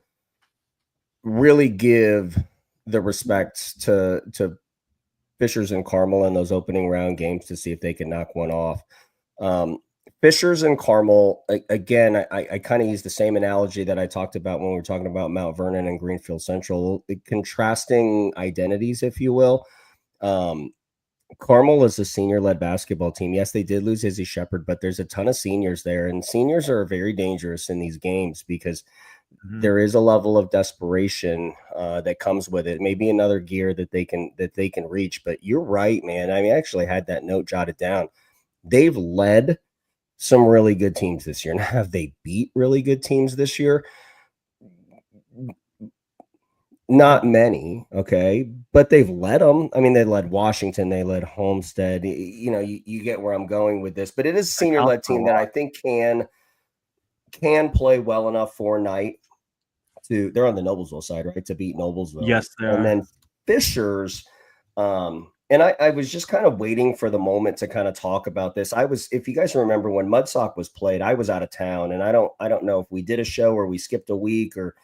really give the respect to Fishers and Carmel in those opening round games to see if they can knock one off. Fishers and Carmel, again, I kind of use the same analogy that I talked about when we were talking about Mount Vernon and Greenfield Central, contrasting identities, if you will. Carmel is a senior-led basketball team. Yes, they did lose Izzy Shepard, but there's a ton of seniors there, and seniors are very dangerous in these games because there is a level of desperation that comes with it. Maybe another gear that they can reach. But you're right, man. I mean, I actually had that note jotted down. They've led some really good teams this year. Now, have they beat really good teams this year? Not many, okay, but they've led them. I mean, they led Washington, they led Homestead. You know, you get where I'm going with this, but it is a senior-led team that I think can play well enough for Knight to. They're on the Noblesville side, right, to beat Noblesville. Yes, they are. And then Fishers. And I was just kind of waiting for the moment to kind of talk about this. If you guys remember when Mudsock was played, I was out of town, and I don't know if we did a show or we skipped a week or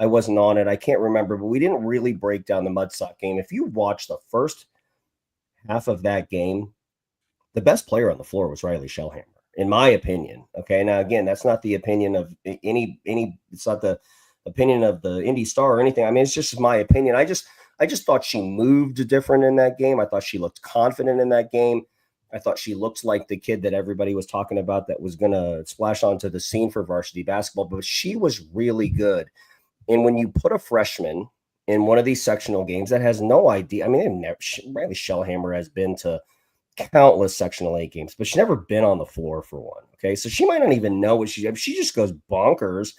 I wasn't on it. I can't remember, but we didn't really break down the Mudsock game. If you watch the first half of that game, the best player on the floor was Riley Shellhammer, in my opinion. Okay, now again, that's not the opinion of any. It's not the opinion of the IndyStar or anything. I mean, it's just my opinion. I just thought she moved different in that game. I thought she looked confident in that game. I thought she looked like the kid that everybody was talking about that was going to splash onto the scene for varsity basketball, but she was really good. And when you put a freshman in one of these sectional games that has no idea, I mean, Riley Shellhammer has been to countless Sectional 8 games, but she's never been on the floor for one. Okay, so she might not even know what she just goes bonkers.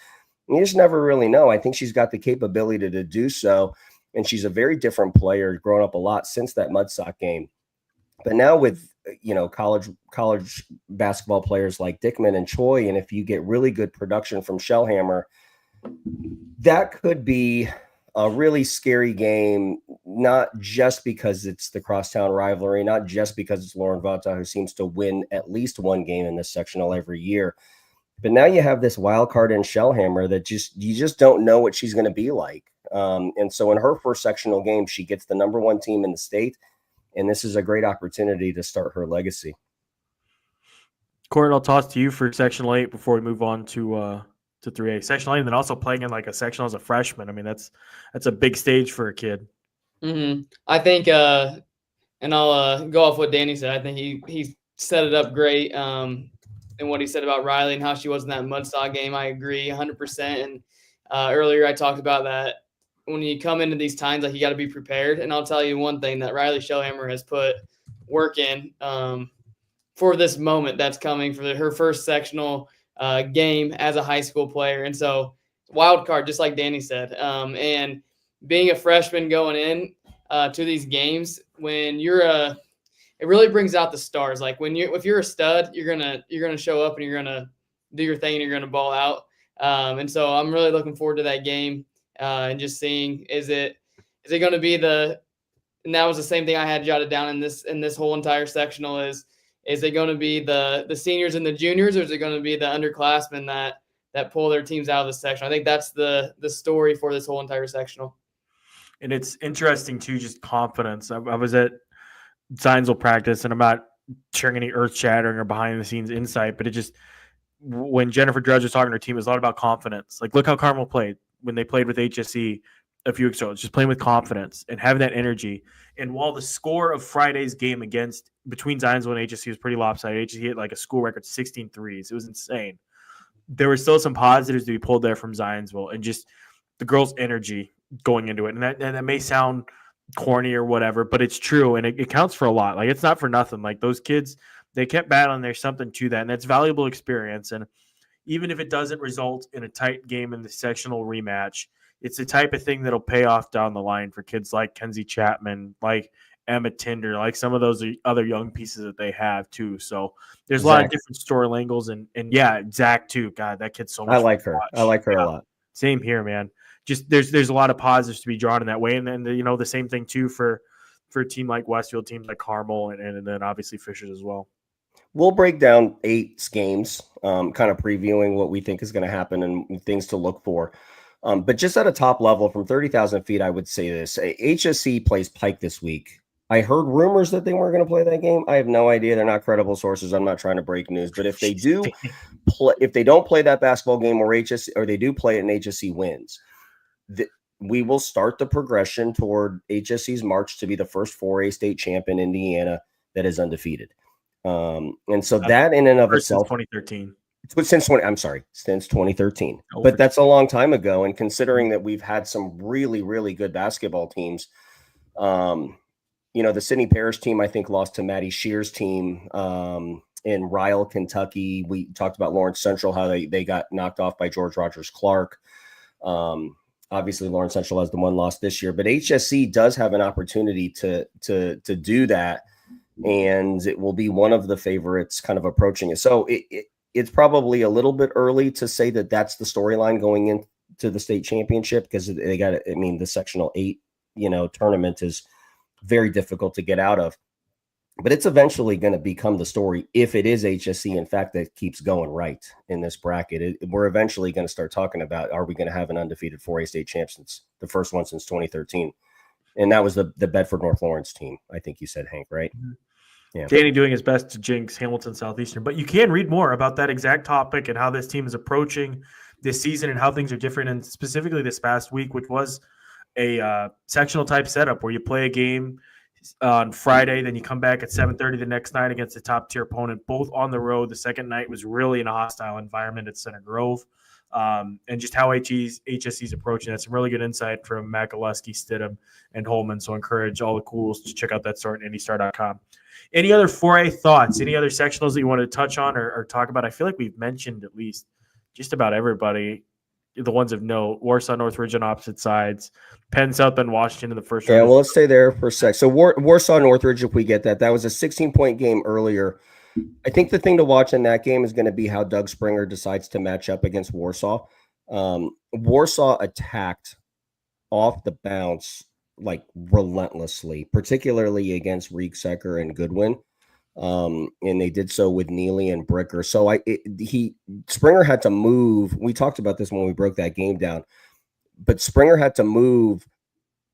You just never really know. I think she's got the capability to do so. And she's a very different player, grown up a lot since that Mudsock game. But now with, college basketball players like Dickman and Choi, and if you get really good production from Shellhammer, that could be a really scary game, not just because it's the crosstown rivalry, not just because it's Lauren Vata, who seems to win at least one game in this sectional every year. But now you have this wild card in Shellhammer that you just don't know what she's going to be like. And so in her first sectional game, she gets the number 1 team in the state. And this is a great opportunity to start her legacy. Court, I'll toss to you for Sectional 8 before we move on to 3A. Sectional 8, and then also playing in like a sectional as a freshman. I mean, that's a big stage for a kid. Mm-hmm. I think, and I'll go off what Danny said. I think he set it up great. And what he said about Riley and how she was in that Mudsock game, I agree 100%. And earlier I talked about that when you come into these times, like you got to be prepared. And I'll tell you one thing that Riley Shellhammer has put work in for this moment that's coming for her first sectional game as a high school player. And so wild card, just like Danny said. And being a freshman going in to these games, when it really brings out the stars. Like if you're a stud, you're gonna show up and you're gonna do your thing and you're gonna ball out. And so I'm really looking forward to that game and just seeing is it going to be the and that was the same thing I had jotted down in this whole entire sectional is it going to be the seniors and the juniors, or is it going to be the underclassmen that pull their teams out of the section? I think that's the story for this whole entire sectional. And it's interesting too, just confidence. I was at Zionsville practice, and I'm not sharing any earth shattering or behind the scenes insight, but it just, when Jennifer Drudge was talking to her team, it was a lot about confidence. Like, look how Carmel played when they played with HSE a few weeks ago. It's just playing with confidence and having that energy. And while the score of Friday's game between Zionsville and HSE was pretty lopsided, HSE hit like a school record 16 threes. It was insane. There were still some positives to be pulled there from Zionsville, and just the girls' energy going into it. And that may sound corny or whatever, but it's true, and it counts for a lot. Like, it's not for nothing. Like, those kids, they kept battling. There's something to that, and that's valuable experience. And even if it doesn't result in a tight game in the sectional rematch, it's the type of thing that'll pay off down the line for kids like Kenzie Chapman, like Emma Tinder, like some of those other young pieces that they have too. So there's a lot of different story angles, and yeah, Zach too. God, that kid's so much. I like her. I like her a lot. Same here, man. Just there's a lot of positives to be drawn in that way, and then the same thing too for a team like Westfield, teams like Carmel, and then obviously Fishers as well. We'll break down 8 games, kind of previewing what we think is going to happen and things to look for. But just at a top level, from 30,000 feet, I would say this: HSE plays Pike this week. I heard rumors that they weren't going to play that game. I have no idea. They're not credible sources. I'm not trying to break news, but if they do, if they don't play that basketball game, or they do play it and HSE wins, we will start the progression toward HSE's march to be the first 4A state champ in Indiana that is undefeated. And so that in and of itself, 2013. Since 2013. But that's a long time ago. And considering that we've had some really, really good basketball teams, the Sydney Parish team, I think, lost to Maddie Shear's team in Ryle, Kentucky. We talked about Lawrence Central, how they got knocked off by George Rogers Clark. Obviously, Lawrence Central has the one loss this year, but HSE does have an opportunity to do that, and it will be one of the favorites kind of approaching it. So it's probably a little bit early to say that that's the storyline going into the state championship, because they got it. I mean, the sectional 8, tournament is very difficult to get out of, but it's eventually going to become the story. If it is HSE, in fact, that keeps going right in this bracket, we're eventually going to start talking about, are we going to have an undefeated 4A state champ, since the first one since 2013? And that was the Bedford North Lawrence team. I think you said, Hank, right? Mm-hmm. Yeah. Danny doing his best to jinx Hamilton Southeastern, but you can read more about that exact topic and how this team is approaching this season and how things are different. And specifically this past week, which was a sectional type setup where you play a game on Friday, then you come back at 7:30 the next night against a top tier opponent, both on the road. The second night was really in a hostile environment at Center Grove. And just how HSE's approaching that. Some really good insight from Makaluski, Stidham, and Holman. So encourage all the cools to check out that story at IndyStar.com. Any other 4A thoughts? Any other sectionals that you want to touch on or talk about? I feel like we've mentioned at least just about everybody, the ones of note. Warsaw, Northridge on opposite sides. Penn, South Bend, Washington in the first round. Yeah, well, let's stay there for a sec. So Warsaw, Northridge, if we get that. That was a 16-point game earlier. I think the thing to watch in that game is going to be how Doug Springer decides to match up against Warsaw. Warsaw attacked off the bounce like relentlessly, particularly against Rieksecker and Goodwin. And they did so with Neely and Bricker. So Springer had to move. We talked about this when we broke that game down, but Springer had to move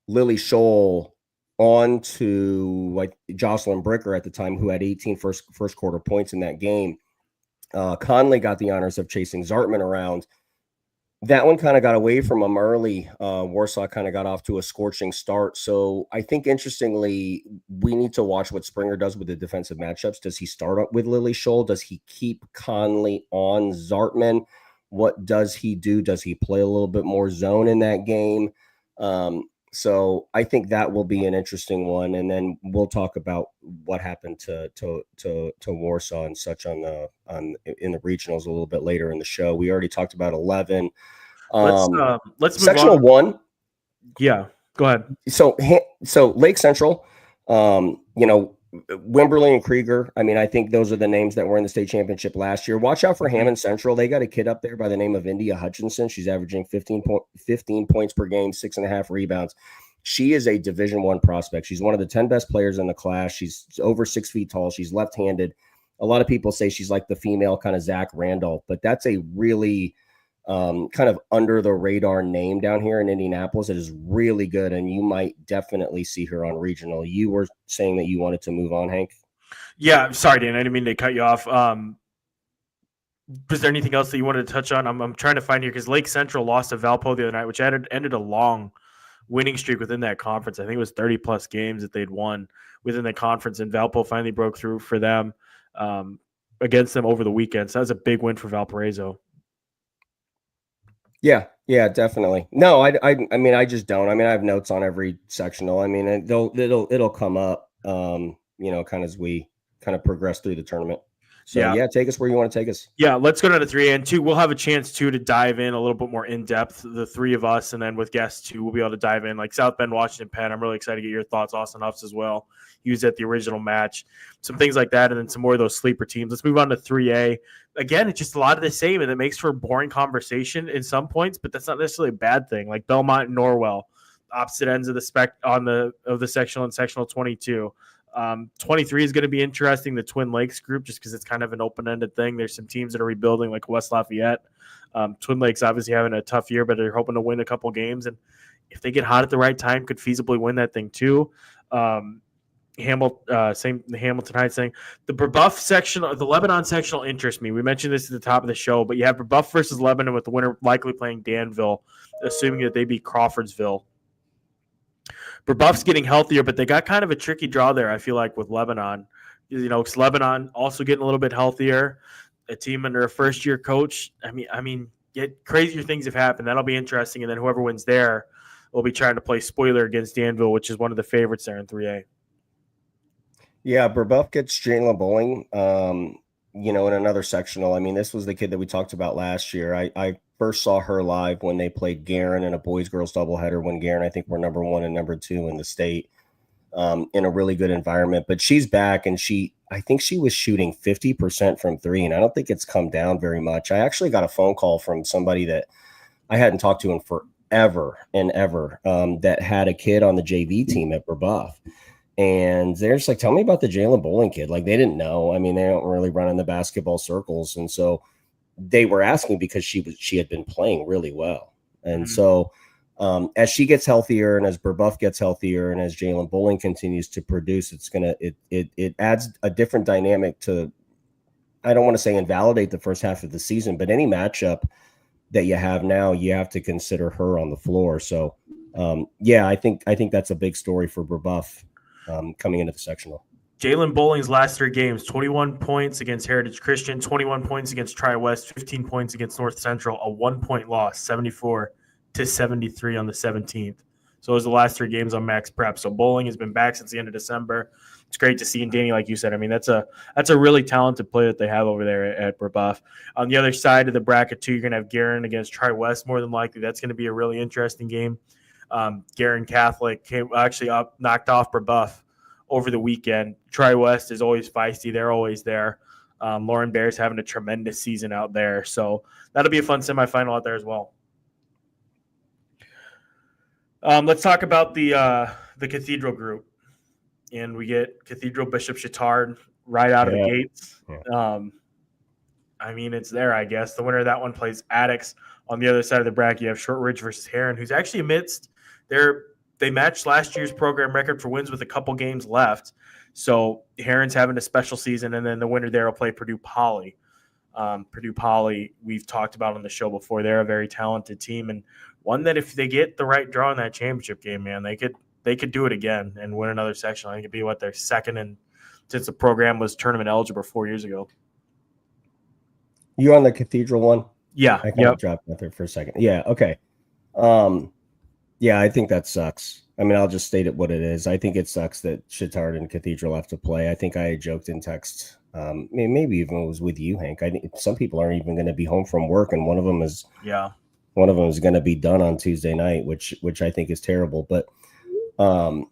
Lily Scholl on to like Jocelyn Bricker at the time, who had 18 first quarter points in that game. Conley got the honors of chasing Zartman around. That one kind of got away from him early. Warsaw kind of got off to a scorching start. So I think, interestingly, we need to watch what Springer does with the defensive matchups. Does he start up with Lily Scholl? Does he keep Conley on Zartman? What does he do? Does he play a little bit more zone in that game? So I think that will be an interesting one, and then we'll talk about what happened to Warsaw and such in the regionals a little bit later in the show. We already talked about 11. Let's move sectional on. 1. Yeah, go ahead. So Lake Central, Wimberley and Krieger. I mean, I think those are the names that were in the state championship last year. Watch out for Hammond Central. They got a kid up there by the name of India Hutchinson. She's averaging 15 points per game, 6.5 rebounds. She is a Division I prospect. She's one of the 10 best players in the class. She's over 6 feet tall. She's left-handed. A lot of people say she's like the female kind of Zach Randolph, but that's a really kind of under the radar name down here in Indianapolis. It is really good, and you might definitely see her on regional. You were saying that you wanted to move on, Hank? Yeah, sorry, Dan. I didn't mean to cut you off. Was there anything else that you wanted to touch on? I'm trying to find here because Lake Central lost to Valpo the other night, which ended a long winning streak within that conference. I think it was 30-plus games that they'd won within the conference, and Valpo finally broke through for them against them over the weekend. So that was a big win for Valparaiso. Yeah, definitely. No, I mean, I just don't. I mean, I have notes on every sectional. I mean, it'll come up, kind of as we kind of progress through the tournament. So yeah, take us where you want to take us. Yeah, let's go down to 3A and 2. We'll have a chance to dive in a little bit more in depth, the three of us, and then with guests too, we'll be able to dive in like South Bend, Washington, Penn. I'm really excited to get your thoughts, Austin Huffs as well. He was at the original match, some things like that, and then some more of those sleeper teams. Let's move on to 3A. Again, it's just a lot of the same, and it makes for a boring conversation in some points, but that's not necessarily a bad thing. Like Belmont and Norwell, opposite ends of the sectional and sectional 22. 23 is going to be interesting, the Twin Lakes group, just because it's kind of an open-ended thing. There's some teams that are rebuilding, like West Lafayette. Twin Lakes obviously having a tough year, but they're hoping to win a couple games. And if they get hot at the right time, could feasibly win that thing too. The Hamilton Heights thing. The Brebeuf sectional, the Lebanon sectional interests me. We mentioned this at the top of the show, but you have Brebeuf versus Lebanon with the winner likely playing Danville, assuming that they beat Crawfordsville. Brebeuf's getting healthier, but they got kind of a tricky draw there, I feel like, with Lebanon. Because Lebanon also getting a little bit healthier. A team under a first-year coach. I mean, yet crazier things have happened. That'll be interesting. And then whoever wins there will be trying to play spoiler against Danville, which is one of the favorites there in 3A. Yeah, Brebeuf gets Jalen Bowling, in another sectional. I mean, this was the kid that we talked about last year. I first saw her live when they played Guerin in a boys-girls doubleheader when Guerin, I think, were number 1 and number 2 in the state, in a really good environment. But she's back, and I think she was shooting 50% from 3, and I don't think it's come down very much. I actually got a phone call from somebody that I hadn't talked to in forever and ever, that had a kid on the JV team at Brebeuf. And they're just like, tell me about the Jalen Bowling kid. Like, they didn't know. I mean, they don't really run in the basketball circles. And so they were asking because she had been playing really well. And so as she gets healthier and as Brebeuf gets healthier and as Jalen Bowling continues to produce, it adds a different dynamic to, I don't want to say invalidate the first half of the season, but any matchup that you have now, you have to consider her on the floor. So I think that's a big story for Brebeuf. Coming into the sectional. Jalen Bowling's last 3 games, 21 points against Heritage Christian, 21 points against Tri-West, 15 points against North Central, a 1-point loss, 74-73 on the 17th. So those are the last 3 games on max prep. So Bowling has been back since the end of December. It's great to see. And Danny, like you said, I mean, that's a really talented player that they have over there at Brebeuf. On the other side of the bracket too, you're going to have Guerin against Tri-West. More than likely, that's going to be a really interesting game. Guerin Catholic knocked off Brebeuf over the weekend. Tri-West is always feisty. They're always there. Lauren Bear's having a tremendous season out there. So that'll be a fun semifinal out there as well. Let's talk about the Cathedral group. And we get Cathedral Bishop Chittard right out of the gates. Yeah. I mean, it's there, I guess. The winner of that one plays Addicts. On the other side of the bracket, you have Shortridge versus Heron, who's actually amidst they matched last year's program record for wins with a couple games left. So Heron's having a special season, and then the winner there will play Purdue Poly. Purdue Poly, we've talked about on the show before. They're a very talented team, and one that if they get the right draw in that championship game, man, they could do it again and win another section. I think it'd be their second, and since the program was tournament eligible 4 years ago. You on the Cathedral one? Yeah. I kind of dropped out there for a second. Yeah. Okay. Yeah, I think that sucks. I mean, I'll just state it what it is. I think it sucks that Chittard and Cathedral have to play. I think I joked in text. Maybe even it was with you, Hank. I think some people aren't even going to be home from work, and one of them is going to be done on Tuesday night, which I think is terrible. But the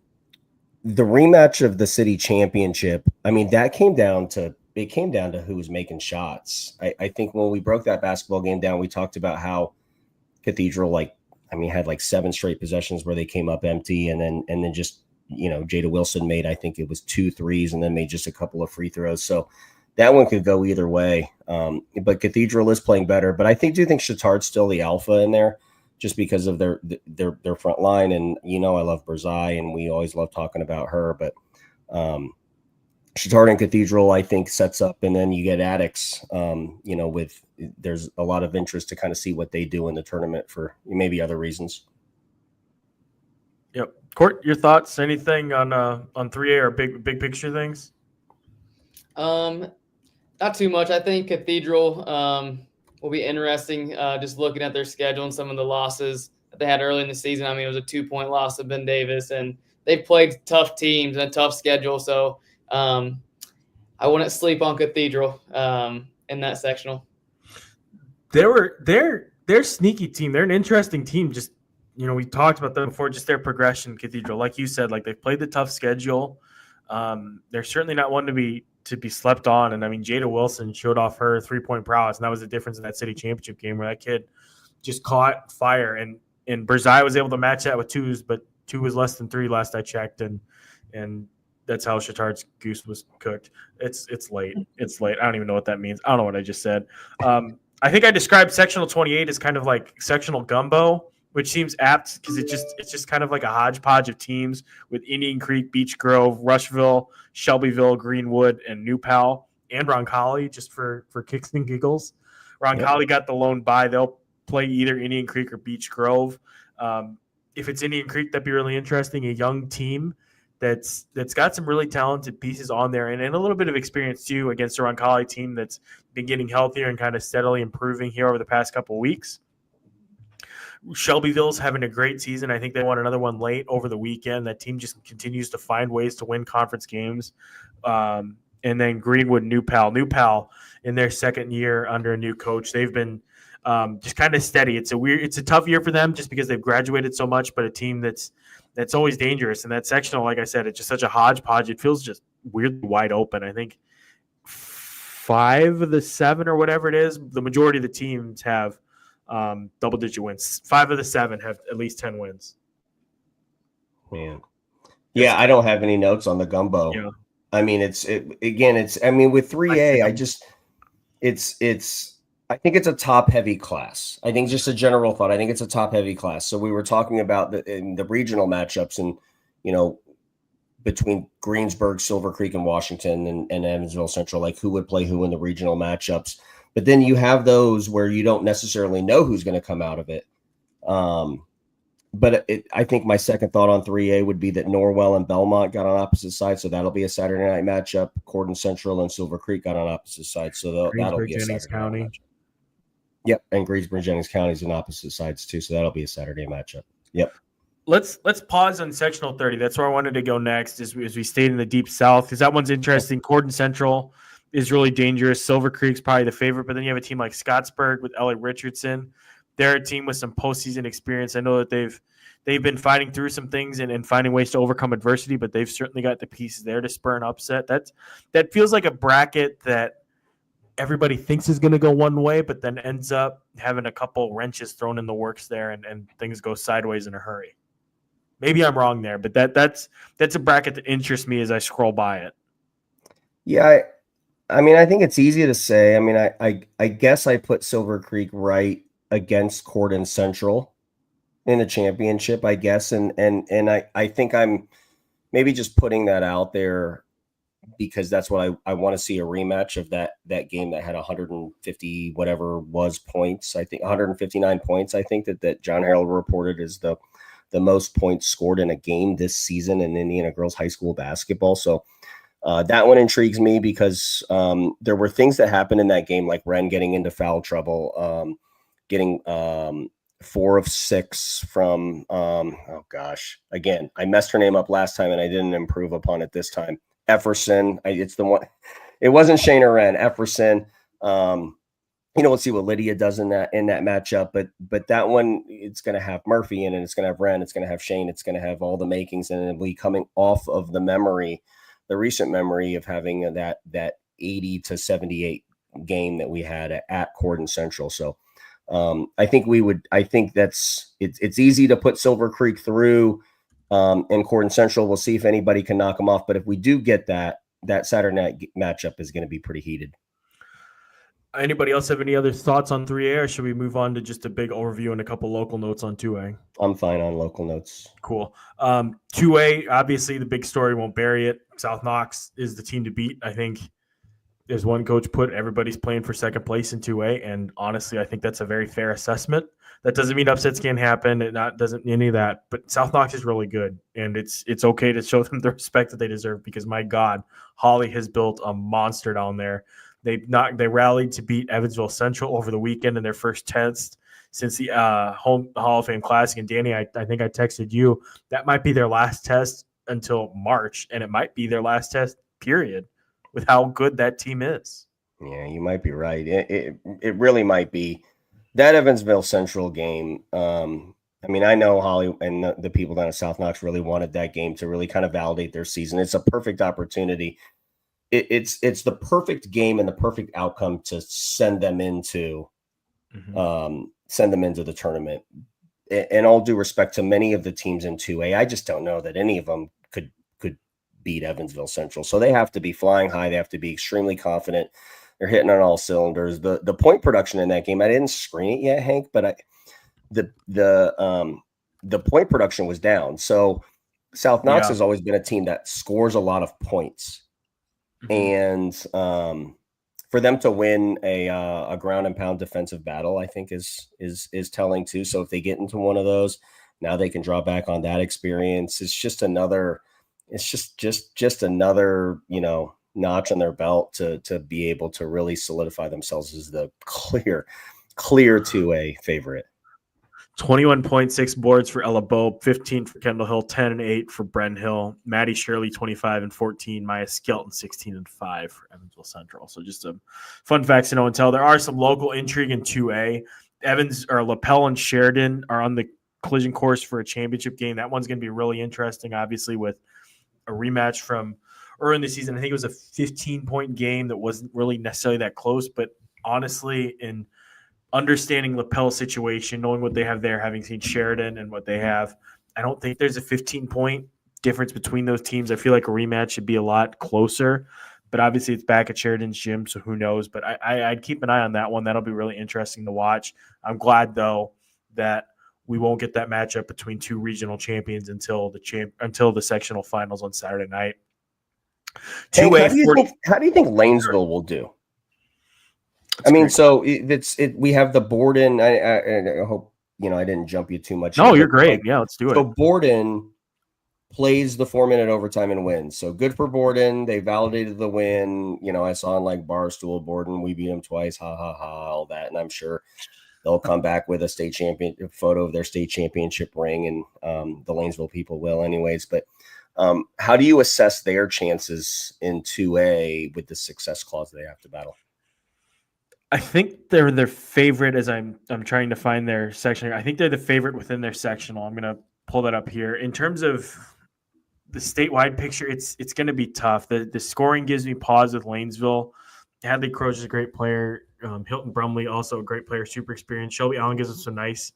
rematch of the city championship, I mean, it came down to who was making shots. I think when we broke that basketball game down, we talked about how Cathedral had like 7 straight possessions where they came up empty, and then just, Jada Wilson made, I think it was 2 threes and then made just a couple of free throws. So that one could go either way. But Cathedral is playing better, but I do think Chatard's still the alpha in there just because of their front line. And, I love Berzai and we always love talking about her, but Chatard and Cathedral, I think, sets up, and then you get Addicts, there's a lot of interest to kind of see what they do in the tournament for maybe other reasons. Yep. Court, your thoughts? Anything on 3A or big picture things? Not too much. I think Cathedral will be interesting. Just looking at their schedule and some of the losses that they had early in the season. It was a 2-point loss to Ben Davis, and they've played tough teams and a tough schedule. So I wouldn't sleep on Cathedral in that sectional. They're a sneaky team. They're an interesting team. Just, we talked about them before, just their progression, Cathedral. Like you said, like they've played the tough schedule. They're certainly not one to be slept on. And Jada Wilson showed off her 3-point prowess, and that was the difference in that city championship game where that kid just caught fire. And Berzai was able to match that with 2s, but 2 was less than 3 last I checked. And that's how Chatard's goose was cooked. It's late. It's late. I don't even know what that means. I don't know what I just said. I think I described sectional 28 as kind of like sectional gumbo, which seems apt because it's just kind of like a hodgepodge of teams with Indian Creek, Beech Grove, Rushville, Shelbyville, Greenwood, and New Pal, and Roncalli, just for kicks and giggles. Roncalli got the lone bye. They'll play either Indian Creek or Beech Grove. If it's Indian Creek, that'd be really interesting. A young team that's got some really talented pieces on there and a little bit of experience too against a Roncalli team that's been getting healthier and kind of steadily improving here over the past couple of weeks. Shelbyville's having a great season. I think they won another one late over the weekend. That team just continues to find ways to win conference games. And then Greenwood, New Pal in their second year under a new coach. They've been just kind of steady. It's a tough year for them just because they've graduated so much, but a team that's always dangerous. And that sectional, like I said, it's just such a hodgepodge. It feels just weirdly wide open. I think 5 of the 7 or whatever it is, the majority of the teams have double-digit wins. 5 of the 7 have at least 10 wins. Man. Yeah, I don't have any notes on the gumbo. Yeah. With 3A, I think it's a top-heavy class. I think just a general thought. I think it's a top-heavy class. So we were talking about the regional matchups and, between Greensburg, Silver Creek, and Washington and Evansville Central, like who would play who in the regional matchups. But then you have those where you don't necessarily know who's going to come out of it. But I think my second thought on 3A would be that Norwell and Belmont got on opposite sides, so that'll be a Saturday night matchup. Corden Central and Silver Creek got on opposite sides, so that'll be a Saturday night matchup. Yep, and Greensburg Jennings County is on opposite sides too, so that'll be a Saturday matchup. Yep. Let's pause on sectional 30. That's where I wanted to go next as we stayed in the Deep South because that one's interesting. Corden Central is really dangerous. Silver Creek's probably the favorite, but then you have a team like Scottsburg with Ellie Richardson. They're a team with some postseason experience. I know that they've been fighting through some things and finding ways to overcome adversity, but they've certainly got the pieces there to spur an upset. That feels like a bracket that everybody thinks is going to go one way, but then ends up having a couple wrenches thrown in the works there and things go sideways in a hurry. Maybe I'm wrong there, but that's a bracket that interests me as I scroll by it. Yeah, I think it's easy to say. I guess I put Silver Creek right against Corden Central in the championship, I guess. And I think I'm maybe just putting that out there because that's what I want to see, a rematch of that game that had 150 whatever was points. I think 159 points. I think that John Harrell reported as the most points scored in a game this season in Indiana girls high school basketball. So that one intrigues me because there were things that happened in that game, like Ren getting into foul trouble, getting 4 of 6 from, again, I messed her name up last time and I didn't improve upon it this time. Efferson, it's the one, it wasn't Shane or Ren, Efferson. We'll see what Lydia does in that matchup, but that one, it's going to have Murphy in it. It's going to have Ren. It's going to have Shane. It's going to have all the makings, and it'll be coming off of the recent memory of having that 80 to 78 game that we had at Corden Central. So I think it's easy to put Silver Creek through, and Corden Central. We'll see if anybody can knock them off. But if we do get that Saturday night matchup is going to be pretty heated. Anybody else have any other thoughts on 3A, or should we move on to just a big overview and a couple local notes on 2A? I'm fine on local notes. Cool. 2A, obviously the big story, won't bury it. South Knox is the team to beat. I think, as one coach put, everybody's playing for second place in 2A, and honestly, I think that's a very fair assessment. That doesn't mean upsets can't happen. It doesn't any of that. But South Knox is really good, and it's okay to show them the respect that they deserve because, my God, Holly has built a monster down there. They rallied to beat Evansville Central over the weekend in their first test since the home Hall of Fame Classic. And Danny, I think I texted you, that might be their last test until March, and it might be their last test, period, with how good that team is. Yeah, you might be right. It really might be. That Evansville Central game, I mean, I know Holly and the people down at South Knox really wanted that game to really kind of validate their season. It's a perfect opportunity. It's the perfect game and the perfect outcome to send them into the tournament. And all due respect to many of the teams in 2A, I just don't know that any of them could beat Evansville Central. So they have to be flying high. They have to be extremely confident. They're hitting on all cylinders. The point production in that game, I didn't screen it yet, Hank, but the point production was down. So South Knox has always been a team that scores a lot of points. And for them to win a ground and pound defensive battle, I think is telling too. So if they get into one of those, now they can draw back on that experience. It's just another, notch on their belt to be able to really solidify themselves as the clear 2A favorite. 21.6 boards for Ella Bobe, 15 for Kendall Hill, 10 and 8 for Bren Hill, Maddie Shirley 25 and 14, Maya Skelton 16 and 5 for Evansville Central. So just some fun facts to know and tell. There are some local intrigue in 2A. Lapel and Sheridan are on the collision course for a championship game. That one's going to be really interesting, obviously, with a rematch from early in the season. I think it was a 15-point game that wasn't really necessarily that close, but honestly, in understanding Lapel's situation, knowing what they have there, having seen Sheridan and what they have, I don't think there's a 15-point difference between those teams. I feel like a rematch should be a lot closer, but obviously it's back at Sheridan's gym, so who knows? But I'd keep an eye on that one. That'll be really interesting to watch. I'm glad, though, that we won't get that matchup between two regional champions until the sectional finals on Saturday night. How do you think Lanesville will do? I mean, so we have the Borden. I hope I didn't jump you too much. No, you're great. Yeah, let's do it. So Borden plays the 4-minute overtime and wins. So good for Borden. They validated the win. I saw on like Barstool, Borden, we beat them twice. Ha ha ha, all that. And I'm sure they'll come back with a state champion photo of their state championship ring, and the Lanesville people will, anyways. But how do you assess their chances in 2A with the success clause they have to battle? I think they're their favorite, as I'm trying to find their section. I think they're the favorite within their sectional. I'm going to pull that up here. In terms of the statewide picture, it's going to be tough. The scoring gives me pause with Lanesville. Hadley Croce is a great player. Hilton Brumley, also a great player, super experienced. Shelby Allen gives us some nice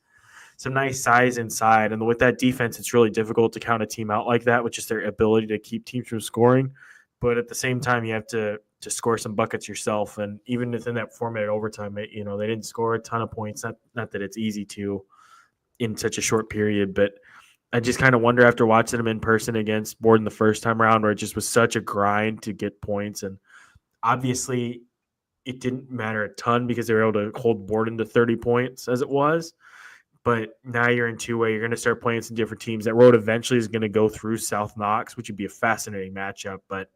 size inside. And with that defense, it's really difficult to count a team out like that, which is their ability to keep teams from scoring. But at the same time, you have to score some buckets yourself. And even within that 4-minute overtime, they didn't score a ton of points. Not that it's easy to in such a short period, but I just kind of wonder after watching them in person against Borden the first time around, where it just was such a grind to get points. And obviously it didn't matter a ton because they were able to hold Borden to 30 points as it was. But now you're in 2A, you're going to start playing some different teams. That road eventually is going to go through South Knox, which would be a fascinating matchup, but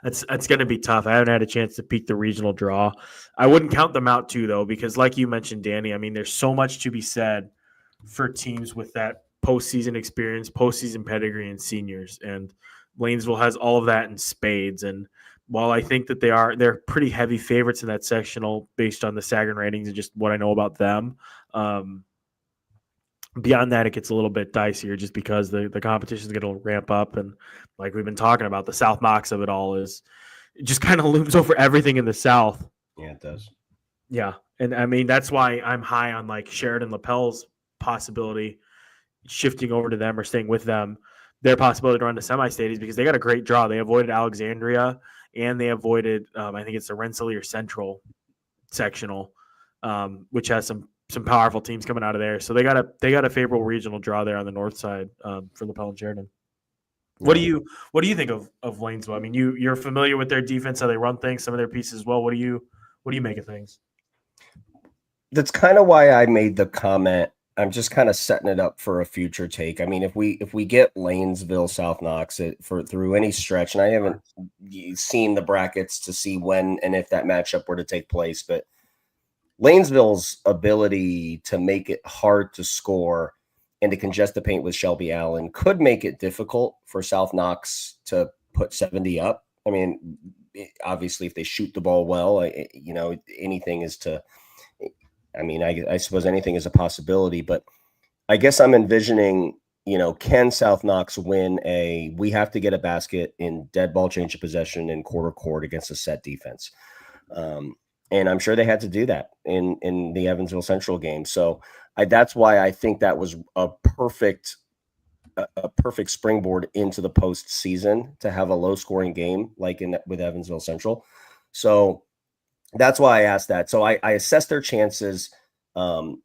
it's going to be tough. I haven't had a chance to peek the regional draw. I wouldn't count them out too, though, because like you mentioned, Danny, I mean, there's so much to be said for teams with that postseason experience, postseason pedigree, and seniors. And Lanesville has all of that in spades. And while I think that they're pretty heavy favorites in that sectional based on the Sagarin ratings and just what I know about them, beyond that, it gets a little bit dicier just because the competition is going to ramp up. And like we've been talking about, the South Knox of it all it just kind of looms over everything in the South. Yeah, it does. Yeah. And I mean, that's why I'm high on like Sheridan Lapel's possibility shifting over to them or staying with them. Their possibility to run to semi-state is because they got a great draw. They avoided Alexandria and they avoided, I think it's the Rensselaer Central sectional, which has some powerful teams coming out of there. So they got a favorable regional draw there on the north side for Lapel and Sheridan. What do you think of Lanesville? I mean, you're familiar with their defense, how they run things, some of their pieces as well. What do you make of things? That's kind of why I made the comment. I'm just kind of setting it up for a future take. I mean, if we get Lanesville, South Knox through any stretch, and I haven't seen the brackets to see when and if that matchup were to take place, but Lanesville's ability to make it hard to score and to congest the paint with Shelby Allen could make it difficult for South Knox to put 70 up. I mean, obviously, if they shoot the ball well, anything is to. I mean, I suppose anything is a possibility, but I guess I'm envisioning, can South Knox win we have to get a basket in dead ball change of possession in quarter court against a set defense. And I'm sure they had to do that in the Evansville Central game. So that's why I think that was a perfect springboard into the postseason to have a low scoring game like with Evansville Central. So that's why I asked that. So I assess their chances, better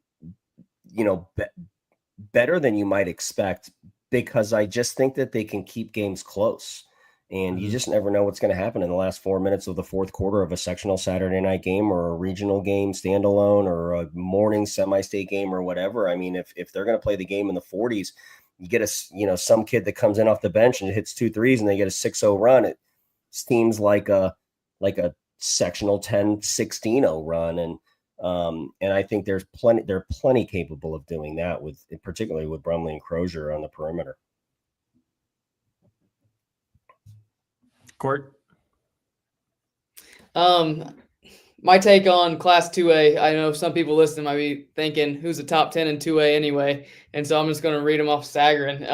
than you might expect, because I just think that they can keep games close. And you just never know what's going to happen in the last 4 minutes of the fourth quarter of a sectional Saturday night game or a regional game standalone or a morning semi-state game or whatever. I mean, if they're going to play the game in the 40s, you get some kid that comes in off the bench and hits 2 threes and they get a 6-0 run. It seems like a sectional 10-16-0 run. And I think they're plenty capable of doing that particularly with Brumley and Crozier on the perimeter. Court? My take on Class 2A, I know some people listening might be thinking, who's the top 10 in 2A anyway? And so I'm just going to read them off staggering.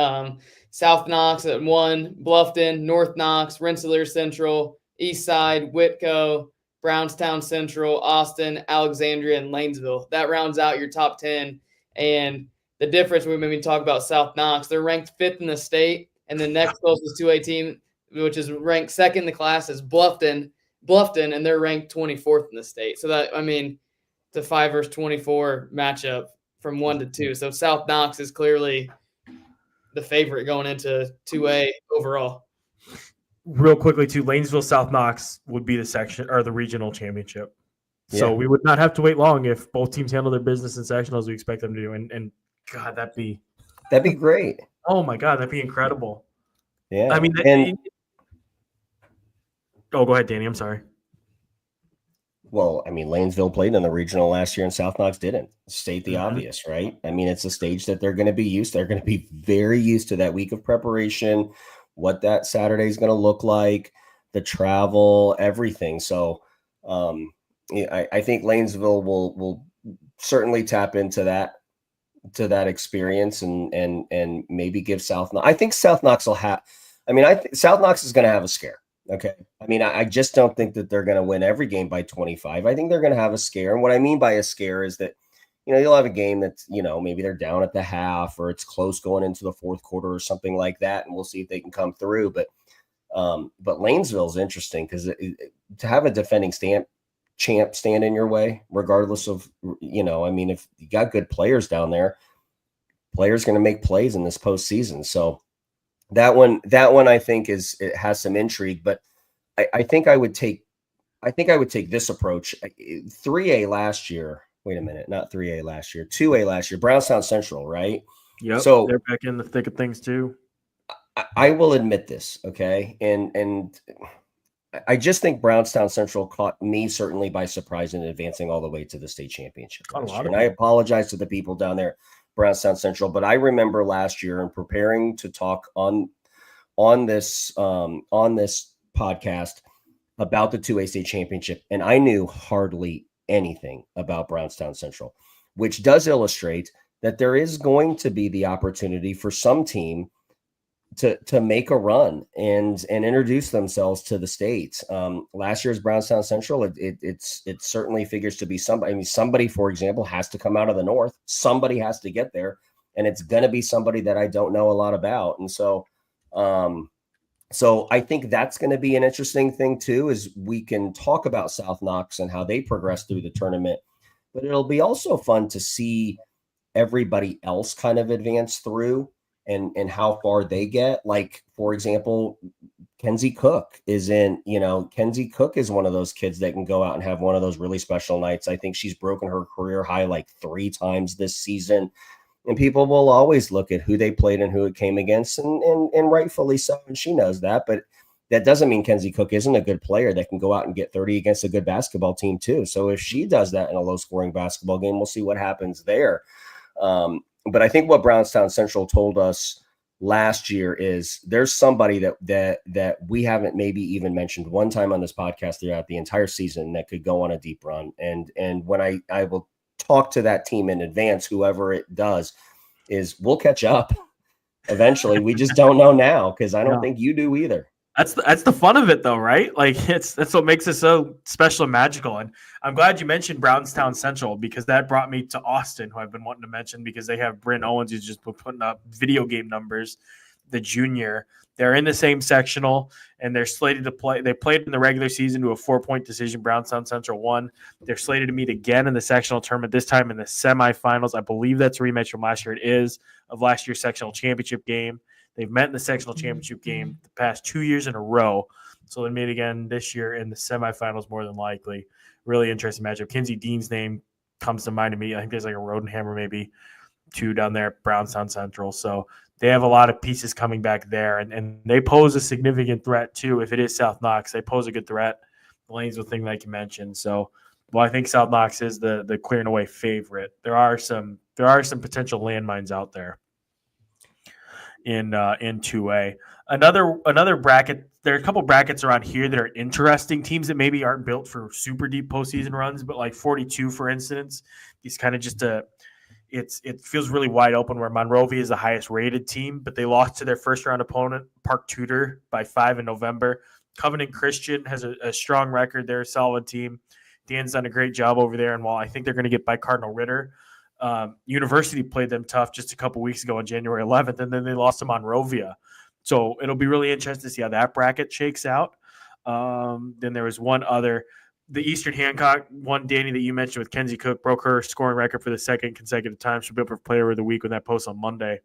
South Knox at 1, Bluffton, North Knox, Rensselaer Central, East Side, Whitco, Brownstown Central, Austin, Alexandria, and Lanesville. That rounds out your top 10. And the difference, when we talk about South Knox, they're ranked 5th in the state, and the next closest 2A team, which is ranked 2nd in the class, is Bluffton, and they're ranked 24th in the state. So that, I mean, it's a 5 versus 24 matchup from 1 to 2. So South Knox is clearly the favorite going into 2A overall. Real quickly, too, Lanesville South Knox would be the section or the regional championship. So we would not have to wait long if both teams handle their business in sectionals. We expect them to do, and God, that'd be great. Oh my God, that'd be incredible. Yeah, I mean, go ahead, Danny. I'm sorry. Well, I mean, Lanesville played in the regional last year and South Knox didn't. State the obvious, right? I mean, it's a stage that they're going to be used to. They're going to be very used to that week of preparation, what that Saturday is going to look like, the travel, everything. So I think Lanesville will certainly tap into that experience and maybe give South Knox. I think South Knox will have. I mean, I think South Knox is going to have a scare. Okay. I mean, I just don't think that they're going to win every game by 25. I think they're going to have a scare. And what I mean by a scare is that, you'll have a game that's, maybe they're down at the half or it's close going into the fourth quarter or something like that. And we'll see if they can come through. But Lanesville is interesting because to have a defending champ stand in your way, regardless of, I mean, if you got good players down there, players going to make plays in this postseason. So that one, I think it has some intrigue, but I think I would take this approach. 3A last year. Wait a minute, not 3A last year. 2A last year. Brownstown Central, right? Yep. So they're back in the thick of things too. I will admit this, okay, and I just think Brownstown Central caught me certainly by surprise in advancing all the way to the state championship last year. And I apologize to the people down there, Brownstown Central, but I remember last year in preparing to talk on this podcast about the 2A state championship, and I knew hardly anything about Brownstown Central, which does illustrate that there is going to be the opportunity for some team to make a run and introduce themselves to the States. Last year's Brownstown Central, it certainly figures to be somebody. I mean, somebody, for example, has to come out of the North. Somebody has to get there, and it's going to be somebody that I don't know a lot about. And so I think that's going to be an interesting thing too, is we can talk about South Knox and how they progress through the tournament, but it'll be also fun to see everybody else kind of advance through and how far they get. Like, for example, Kenzie Cook is Kenzie Cook is one of those kids that can go out and have one of those really special nights. I think she's broken her career high like 3 times this season. And people will always look at who they played and who it came against, and rightfully so. And she knows that, but that doesn't mean Kenzie Cook isn't a good player that can go out and get 30 against a good basketball team too. So if she does that in a low scoring basketball game, we'll see what happens there. But I think what Brownstown Central told us last year is there's somebody that we haven't maybe even mentioned one time on this podcast throughout the entire season that could go on a deep run. And when I will talk to that team in advance, whoever it does, is we'll catch up eventually. We just don't know now, because I don't think you do either. That's the fun of it, though, right? Like, that's what makes it so special and magical. And I'm glad you mentioned Brownstown Central, because that brought me to Austin, who I've been wanting to mention, because they have Bryn Owens, who's just been putting up video game numbers, the junior. They're in the same sectional, and they're slated to play. They played in the regular season to a 4-point decision. Brownstown Central won. They're slated to meet again in the sectional tournament, this time in the semifinals. I believe that's a rematch from last year. It is, of last year's sectional championship game. They've met in the sectional championship game the past 2 years in a row. So they meet again this year in the semifinals, more than likely. Really interesting matchup. Kinsey Dean's name comes to mind to me. I think there's like a Rodenhammer maybe 2 down there at Brownstown Central. So they have a lot of pieces coming back there. And they pose a significant threat too. If it is South Knox, they pose a good threat. The Lanesville thing like you mentioned. So, well, I think South Knox is the clear and away favorite. There are some potential landmines out there in 2A. Another bracket, there are a couple brackets around here that are interesting, teams that maybe aren't built for super deep postseason runs, but like 42, for instance, these kind of just it feels really wide open, where Monrovia is the highest rated team, but they lost to their first round opponent, Park Tudor, by 5 in November. Covenant Christian has a strong record. They're a solid team. Dan's done a great job over there, and while I think they're going to get by Cardinal Ritter, University played them tough just a couple weeks ago on January 11th, and then they lost to Monrovia. So it'll be really interesting to see how that bracket shakes out. Then there was one other, the Eastern Hancock one, Danny, that you mentioned with Kenzie Cook, broke her scoring record for the second consecutive time. She'll be up for Player of the Week when that posts on Monday.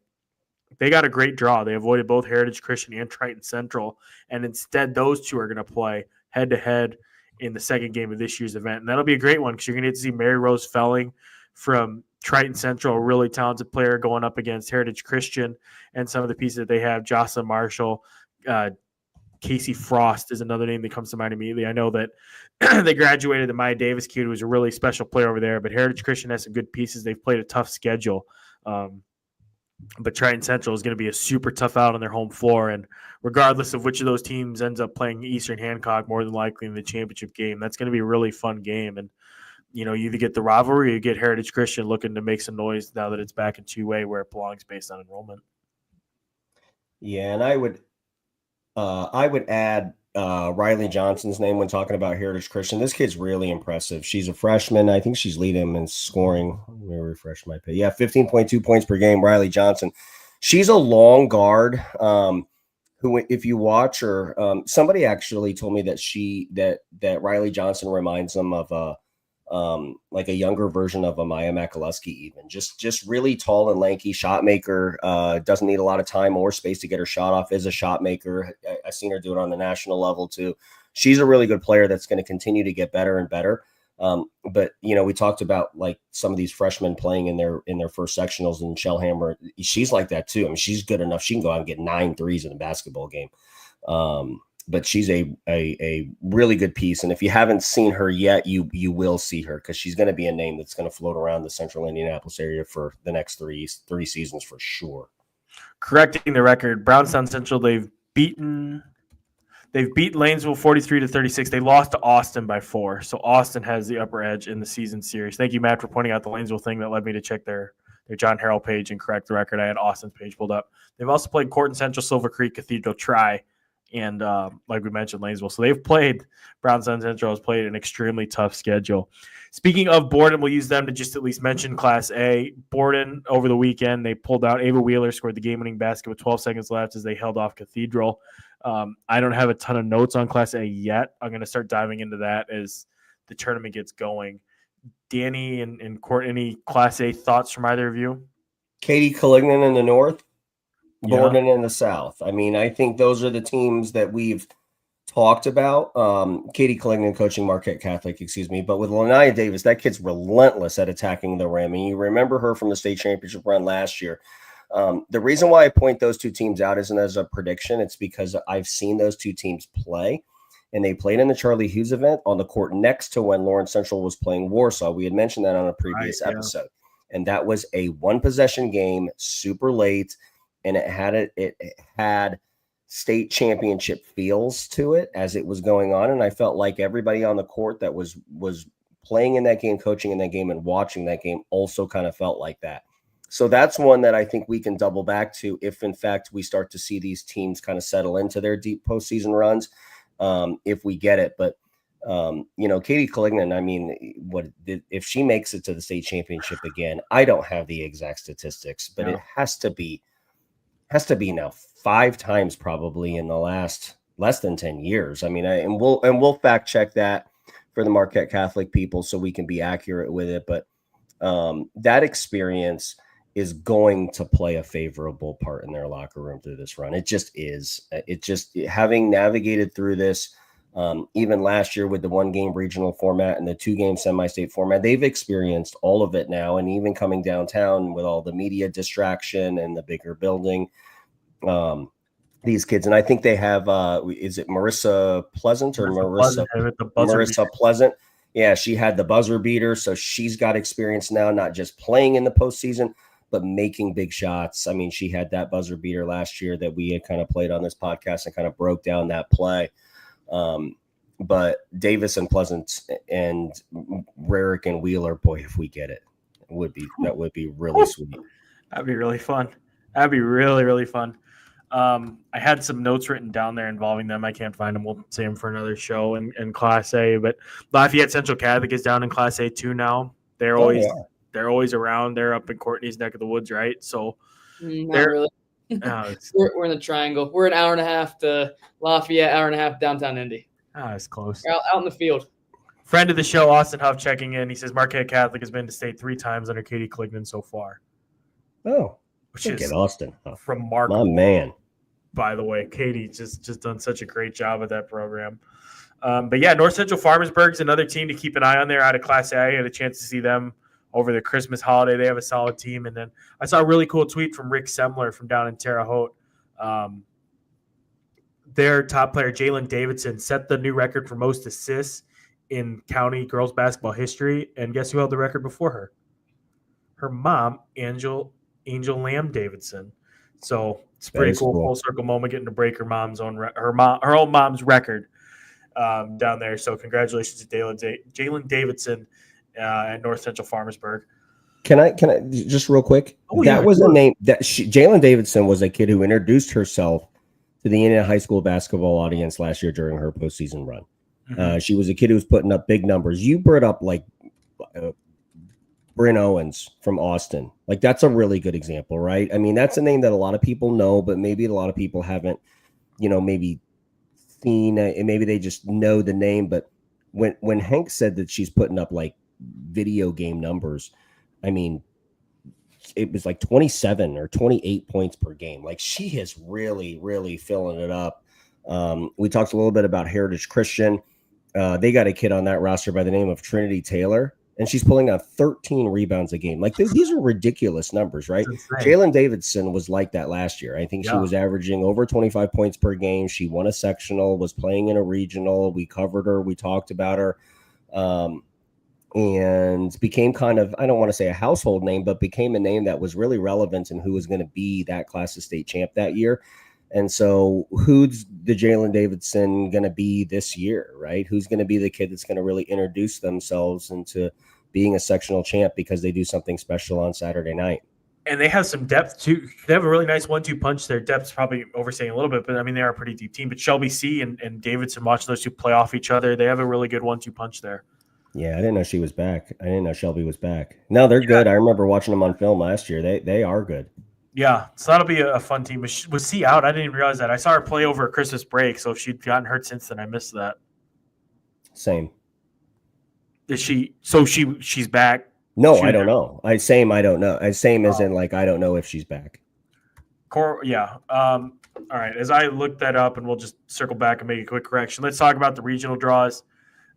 They got a great draw. They avoided both Heritage Christian and Triton Central, and instead those two are going to play head-to-head in the second game of this year's event. And that'll be a great one, because you're going to get to see Mary Rose Felling from Triton Central, a really talented player, going up against Heritage Christian, and some of the pieces that they have. Jocelyn Marshall, Casey Frost is another name that comes to mind immediately. I know that they graduated the Maya Davis kid, who was a really special player over there, but Heritage Christian has some good pieces. They've played a tough schedule. But Triton Central is going to be a super tough out on their home floor. And regardless of which of those teams ends up playing Eastern Hancock, more than likely in the championship game, that's going to be a really fun game. And, you either get the rivalry or you get Heritage Christian looking to make some noise now that it's back in 2A where it belongs based on enrollment. Yeah, and I would add Riley Johnson's name when talking about Heritage Christian. This kid's really impressive. She's a freshman. I think she's leading him in scoring. Let me refresh my page. Yeah, 15.2 points per game, Riley Johnson. She's a long guard who, if you watch her, somebody actually told me that that Riley Johnson reminds them of like a younger version of a Maya Makaluski, even just really tall and lanky shot maker, doesn't need a lot of time or space to get her shot off, is a shot maker. I've seen her do it on the national level too. She's a really good player that's going to continue to get better and better. But we talked about like some of these freshmen playing in their first sectionals, and Shellhammer, she's like that too. I mean, she's good enough. She can go out and get 9 threes in a basketball game. But she's a really good piece. And if you haven't seen her yet, you will see her, because she's going to be a name that's going to float around the central Indianapolis area for the next three seasons for sure. Correcting the record, Brownstown Central, they've beaten Lanesville 43-36. They lost to Austin by 4. So Austin has the upper edge in the season series. Thank you, Matt, for pointing out the Lanesville thing that led me to check their their John Harrell page and correct the record. I had Austin's page pulled up. They've also played Corton Central, Silver Creek, Cathedral, Tri, and like we mentioned, Lanesville. So they've played, Brownstown Central has played an extremely tough schedule. Speaking of Borden, we'll use them to just at least mention Class A. Borden, over the weekend, they pulled out. Ava Wheeler scored the game-winning basket with 12 seconds left as they held off Cathedral. I don't have a ton of notes on Class A yet. I'm going to start diving into that as the tournament gets going. Danny and Court, any Class A thoughts from either of you? Katie Calignan in the north, Borden in the south. I mean, I think those are the teams that we've talked about. Katie Calignan coaching Marquette Catholic, but with Lanaya Davis, that kid's relentless at attacking the rim. And you remember her from the state championship run last year. The reason why I point those two teams out isn't as a prediction. It's because I've seen those two teams play, and they played in the Charlie Hughes event on the court next to when Lawrence Central was playing Warsaw. We had mentioned that on a previous episode. And that was a one-possession game, super late, and it had state championship feels to it as it was going on. And I felt like everybody on the court that was playing in that game, coaching in that game, and watching that game also kind of felt like that. So that's one that I think we can double back to if, in fact, we start to see these teams kind of settle into their deep postseason runs, if we get it. But, Katie Calignan, I mean, if she makes it to the state championship again, I don't have the exact statistics, but it has to be now 5 times probably in the last less than 10 years. I mean, we'll fact check that for the Marquette Catholic people so we can be accurate with it. But that experience is going to play a favorable part in their locker room through this run. It just is. Having navigated through this, even last year with the 1-game regional format and the 2-game semi-state format, they've experienced all of it now. And even coming downtown with all the media distraction and the bigger building, these kids, and I think they have, is it Marissa Pleasant or Marissa Pleasant? Yeah, she had the buzzer beater. So she's got experience now, not just playing in the postseason, but making big shots. I mean, she had that buzzer beater last year that we had kind of played on this podcast and kind of broke down that play. But Davis and Pleasant and Rarick and Wheeler, boy, if we get it, that would be really sweet. That'd be really fun. That'd be really, really fun. I had some notes written down there involving them. I can't find them. We'll save them for another show in Class A. But Lafayette Central Catholic is down in Class A too now. They're always around. They're up in Courtney's neck of the woods, right? So not really. We're in the triangle. We're an hour and a half to Lafayette, hour and a half downtown Indy. It's close. We're out in the field. Friend of the show, Austin Huff, checking in. He says Marquette Catholic has been to state 3 times under Katie Calignan so far. Oh, which is Austin Huff. Remarkable. My man. By the way, Katie just done such a great job at that program. But yeah, North Central Farmersburg's another team to keep an eye on there out of Class A. I had a chance to see them over the Christmas holiday. They have a solid team. And then I saw a really cool tweet from Rick Semler from down in Terre Haute. Their top player, Jalen Davidson, set the new record for most assists in county girls basketball history. And guess who held the record before her? Her mom, Angel Lamb Davidson. So it's pretty cool, full circle moment, getting to break her own mom's record down there. So congratulations to Jalen Davidson at North Central Farmersburg. Can I just real quick? Was a name that Jalen Davidson was a kid who introduced herself to the Indiana high school basketball audience last year during her postseason run. Mm-hmm. She was a kid who was putting up big numbers. You brought up like Bryn Owens from Austin. Like, that's a really good example, right? I mean, that's a name that a lot of people know, but maybe a lot of people haven't, maybe seen it, and maybe they just know the name. But when Hank said that she's putting up like video game numbers, I mean, it was like 27 or 28 points per game. Like, she is really, really filling it up. We talked a little bit about Heritage Christian. They got a kid on that roster by the name of Trinity Taylor, and she's pulling out 13 rebounds a game. Like, these are ridiculous numbers, right? Jalen Davidson was like that last year. I think she was averaging over 25 points per game. She won a sectional, was playing in a regional. We covered her. We talked about her. And became kind of, I don't want to say a household name, but became a name that was really relevant in who was going to be that class of state champ that year. And so who's the Jalen Davidson going to be this year, right? Who's going to be the kid that's going to really introduce themselves into being a sectional champ because they do something special on Saturday night? And they have some depth too. They have a really nice 1-2 punch. Their depth's probably overstaying a little bit, but I mean they are a pretty deep team. But Shelby C and Davidson, watching those two play off each other, they have a really good 1-2 punch there. Yeah, I didn't know she was back. I didn't know Shelby was back. No, they're good. I remember watching them on film last year. They are good. Yeah, so that'll be a fun team. Was C out? I didn't even realize that. I saw her play over Christmas break, so if she'd gotten hurt since then, I missed that. Same. Is she? So she's back. No, I don't know. I don't know. Same as in like I don't know if she's back. Yeah. All right. As I look that up, and we'll just circle back and make a quick correction. Let's talk about the regional draws.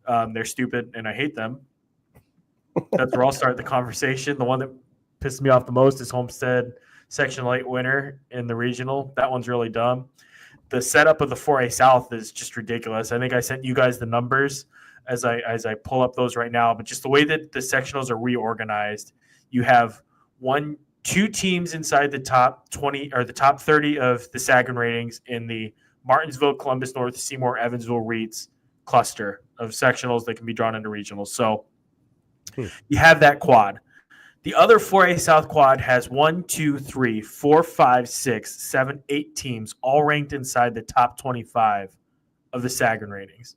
They're stupid, and I hate them. That's where I'll start the conversation. The one that pissed me off the most is Homestead Sectional 8 winner in the regional. That one's really dumb. The setup of the 4A South is just ridiculous. I think I sent you guys the numbers as I pull up those right now. But just the way that the sectionals are reorganized, you have 2 teams inside the top 20 or the top 30 of the Sagarin ratings in the Martinsville, Columbus North, Seymour, Evansville, Reitz cluster of sectionals that can be drawn into regionals. So you have that quad. The other 4A South quad has 1, 2, 3, 4, 5, 6, 7, 8 teams, all ranked inside the top 25 of the Sagarin ratings,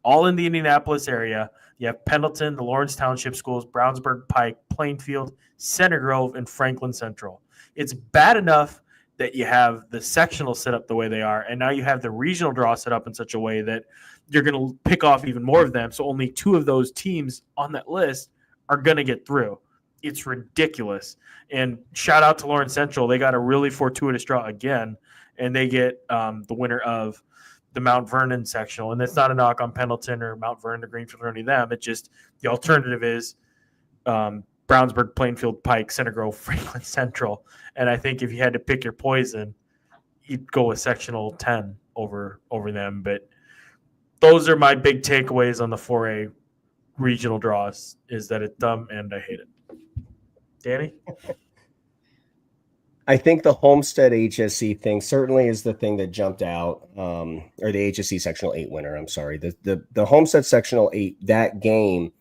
all in the Indianapolis area. You have Pendleton, the Lawrence Township Schools, Brownsburg, Pike, Plainfield, Center Grove, and Franklin Central. It's bad enough that you have the sectional set up the way they are, and now you have the regional draw set up in such a way that you're going to pick off even more of them. So only 2 of those teams on that list are going to get through. It's ridiculous. And shout out to Lawrence Central. They got a really fortuitous draw again, and they get the winner of the Mount Vernon sectional. And that's not a knock on Pendleton or Mount Vernon or Greenfield or any of them. It's just the alternative is Brownsburg, Plainfield, Pike, Center Grove, Franklin Central. And I think if you had to pick your poison, you'd go with sectional 10 over them. But those are my big takeaways on the 4A regional draws, is that it's dumb and I hate it. Danny? I think the Homestead HSC thing certainly is the thing that jumped out, or the HSC Sectional 8 winner. I'm sorry. The Homestead Sectional 8, that game,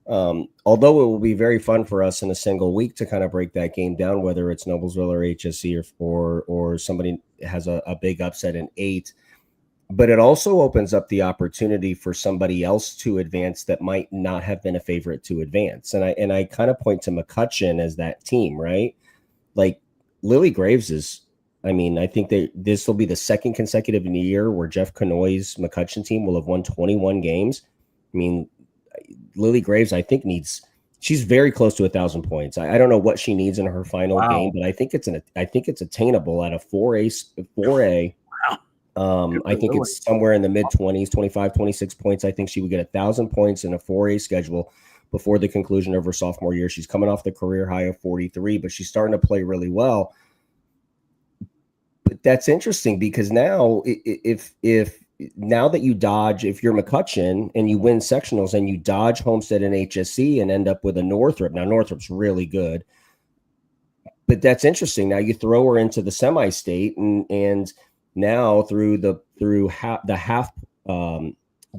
although it will be very fun for us in a single week to kind of break that game down, whether it's Noblesville or HSC or somebody has a big upset in 8, but it also opens up the opportunity for somebody else to advance that might not have been a favorite to advance. And I kind of point to McCutcheon as that team, right? Like Lily Graves is, I mean, I think this will be the second consecutive year where Jeff Canoy's McCutcheon team will have won 21 games. I mean, Lily Graves, I think she's very close to 1,000 points. I don't know what she needs in her final game, but I think it's attainable at a 4A. I think it's somewhere in the mid-20s, 25, 26 points. I think she would get 1,000 points in a 4A schedule before the conclusion of her sophomore year. She's coming off the career high of 43, but she's starting to play really well. But that's interesting because now if now that you dodge, if you're McCutcheon and you win sectionals and you dodge Homestead and HSC and end up with a Northrop. Now Northrop's really good, but that's interesting. Now you throw her into the semi-state and now through the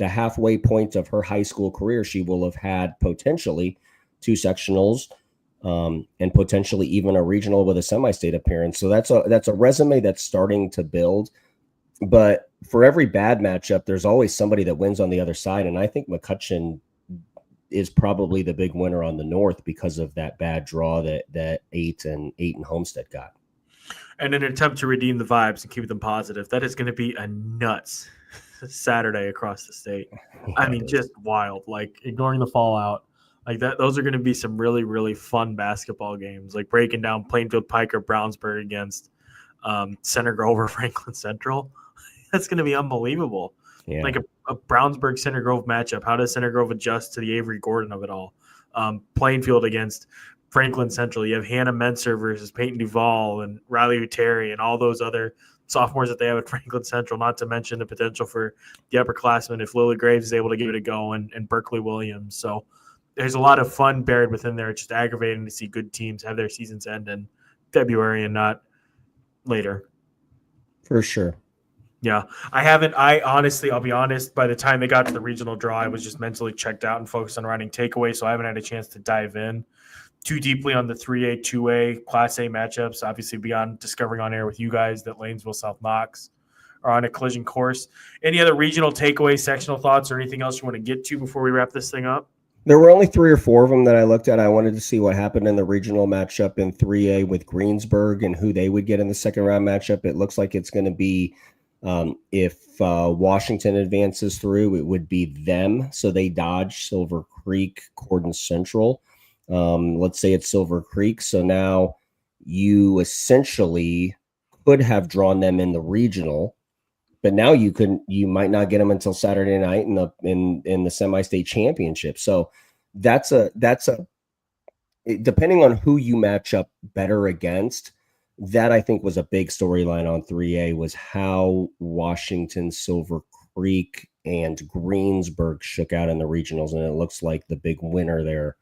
halfway point of her high school career, she will have had potentially 2 sectionals and potentially even a regional with a semi-state appearance. So that's a resume that's starting to build. But for every bad matchup, there's always somebody that wins on the other side. And I think McCutcheon is probably the big winner on the North because of that bad draw that 8 and Homestead got. And in an attempt to redeem the vibes and keep them positive, that is going to be a nuts Saturday across the state. Yeah, I mean, just wild. Like, ignoring the fallout, like that. Those are going to be some really, really fun basketball games. Like breaking down Plainfield Pike or Brownsburg against Center Grove or Franklin Central. That's going to be unbelievable. Yeah. Like a Brownsburg Center Grove matchup. How does Center Grove adjust to the Avery Gordon of it all? Plainfield against Franklin Central. You have Hannah Menser versus Peyton Duvall and Riley Uteri and all those other sophomores that they have at Franklin Central, not to mention the potential for the upperclassmen if Lily Graves is able to give it a go and Berkeley Williams. So there's a lot of fun buried within there. It's just aggravating to see good teams have their seasons end in February and not later. For sure. Yeah. I honestly, I'll be honest, by the time they got to the regional draw, I was just mentally checked out and focused on writing takeaway, so I haven't had a chance to dive in too deeply on the 3A, 2A, Class A matchups. Obviously, beyond discovering on air with you guys that Lanesville, South Knox are on a collision course. Any other regional takeaways, sectional thoughts, or anything else you want to get to before we wrap this thing up? There were only 3 or 4 of them that I looked at. I wanted to see what happened in the regional matchup in 3A with Greensburg and who they would get in the second round matchup. It looks like it's going to be if Washington advances through, it would be them. So they dodge Silver Creek, Corden Central. Let's say it's Silver Creek. So now you essentially could have drawn them in the regional, but now you might not get them until Saturday night in the semi-state championship. So that's a depending on who you match up better against. That I think was a big storyline on 3A was how Washington, Silver Creek, and Greensburg shook out in the regionals, and it looks like the big winner there.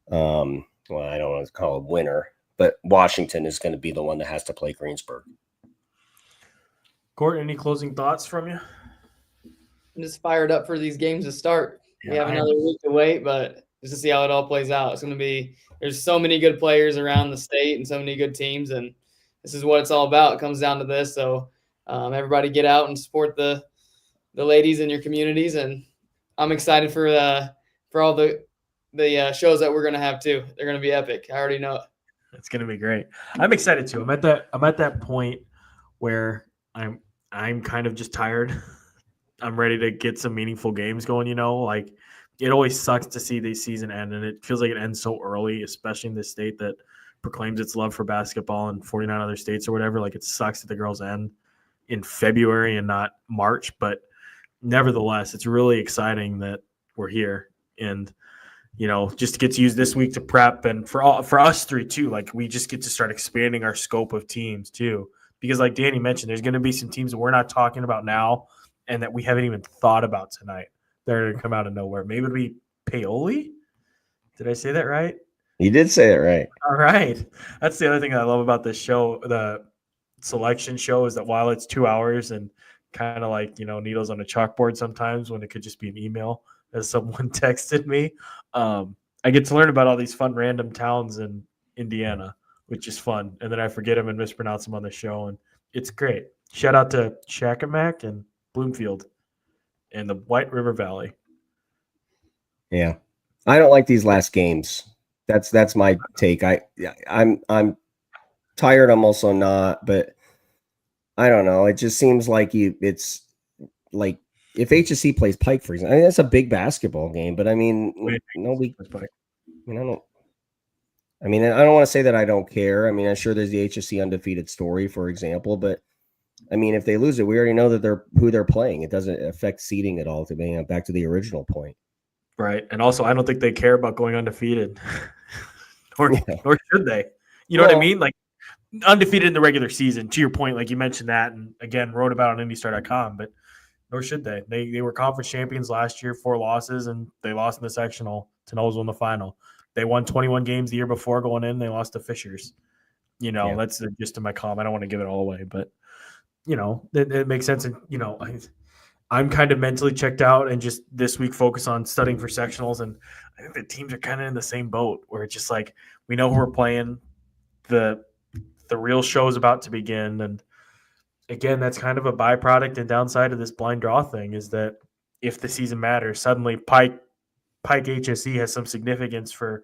Well, I don't want to call it winner, but Washington is going to be the one that has to play Greensburg. Court, any closing thoughts from you? I'm just fired up for these games to start. We Yeah, have another week to wait, but just to see how it all plays out. It's going to be – there's so many good players around the state and so many good teams, and this is what it's all about. It comes down to this. So everybody get out and support the ladies in your communities, and I'm excited for all the shows that we're going to have too. They're going to be epic. I already know it. It's going to be great. I'm excited too. I'm at that point where I'm kind of just tired. I'm ready to get some meaningful games going, like it always sucks to see the season end, and it feels like it ends so early, especially in this state that proclaims its love for basketball in 49 other states or whatever. Like it sucks that the girls end in February and not March, but nevertheless, it's really exciting that we're here and, just to get to use this week to prep, and for us 3 too, like we just get to start expanding our scope of teams too. Because like Danny mentioned, there's going to be some teams that we're not talking about now and that we haven't even thought about tonight. They're going to come out of nowhere. Maybe it'll be Paoli. Did I say that right? You did say it right. All right. That's the other thing I love about this show, the selection show, is that while it's 2 hours and kind of like, needles on a chalkboard sometimes when it could just be an email, as someone texted me, I get to learn about all these fun random towns in Indiana, which is fun. And then I forget them and mispronounce them on the show, and it's great. Shout out to Shakamak and Bloomfield and the White River Valley. Yeah. I don't like these last games. That's my take. I'm tired. I'm also not, but I don't know. It just seems like it's like if HSC plays Pike, for example, that's a big basketball game, but I mean, nobody, I don't want to say that I don't care. I mean, I'm sure there's the HSC undefeated story, for example, but I mean, if they lose it, we already know that who they're playing. It doesn't affect seeding at all. To be back to the original point. Right. And also, I don't think they care about going undefeated, nor should they. You know what I mean? Like undefeated in the regular season, to your point, like you mentioned that, and again, wrote about on IndyStar.com, but nor should they. They were conference champions last year, 4 losses, and they lost in the sectional to Noblesville in the final. They won 21 games the year before going in. They lost to Fishers. That's the gist of my column. I don't want to give it all away, but, it makes sense. And, I'm kind of mentally checked out and just this week focus on studying for sectionals. And I think the teams are kind of in the same boat where it's just like we know who we're playing. The real show is about to begin. And again, that's kind of a byproduct and downside of this blind draw thing is that if the season matters, suddenly Pike HSE has some significance for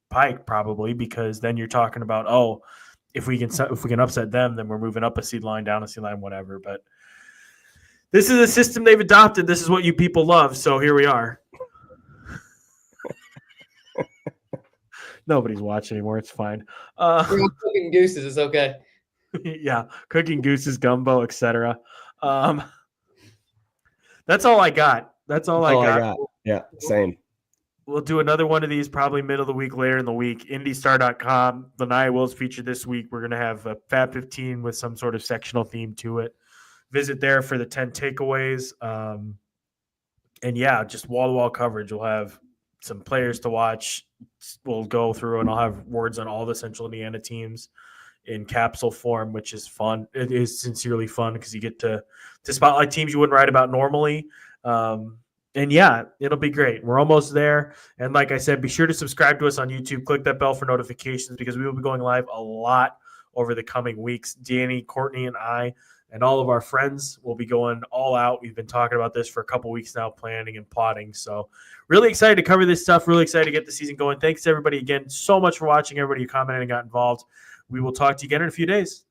Pike probably, because then you're talking about, if we can upset them, then we're moving up a seed line, down a seed line, whatever. But this is a system they've adopted. This is what you people love. So here we are. Nobody's watching anymore. It's fine. Cooking gooses is okay. Yeah, cooking gooses, gumbo, etc. That's all I got. That's all I got. Yeah, same. We'll do another one of these probably middle of the week, later in the week. IndyStar.com, the Nia Wills feature this week. We're going to have a Fab 15 with some sort of sectional theme to it. Visit there for the 10 takeaways. And yeah, just wall-to-wall coverage. We'll have some players to watch. We'll go through and I'll have words on all the Central Indiana teams in capsule form, which is fun. It is sincerely fun because you get to spotlight teams you wouldn't write about normally. And yeah, it'll be great. We're almost there. And like I said, be sure to subscribe to us on YouTube. Click that bell for notifications because we will be going live a lot over the coming weeks. Danny, Courtney, and I, and all of our friends will be going all out. We've been talking about this for a couple weeks now, planning and plotting. So really excited to cover this stuff. Really excited to get the season going. Thanks to everybody again so much for watching. Everybody who commented and got involved. We will talk to you again in a few days.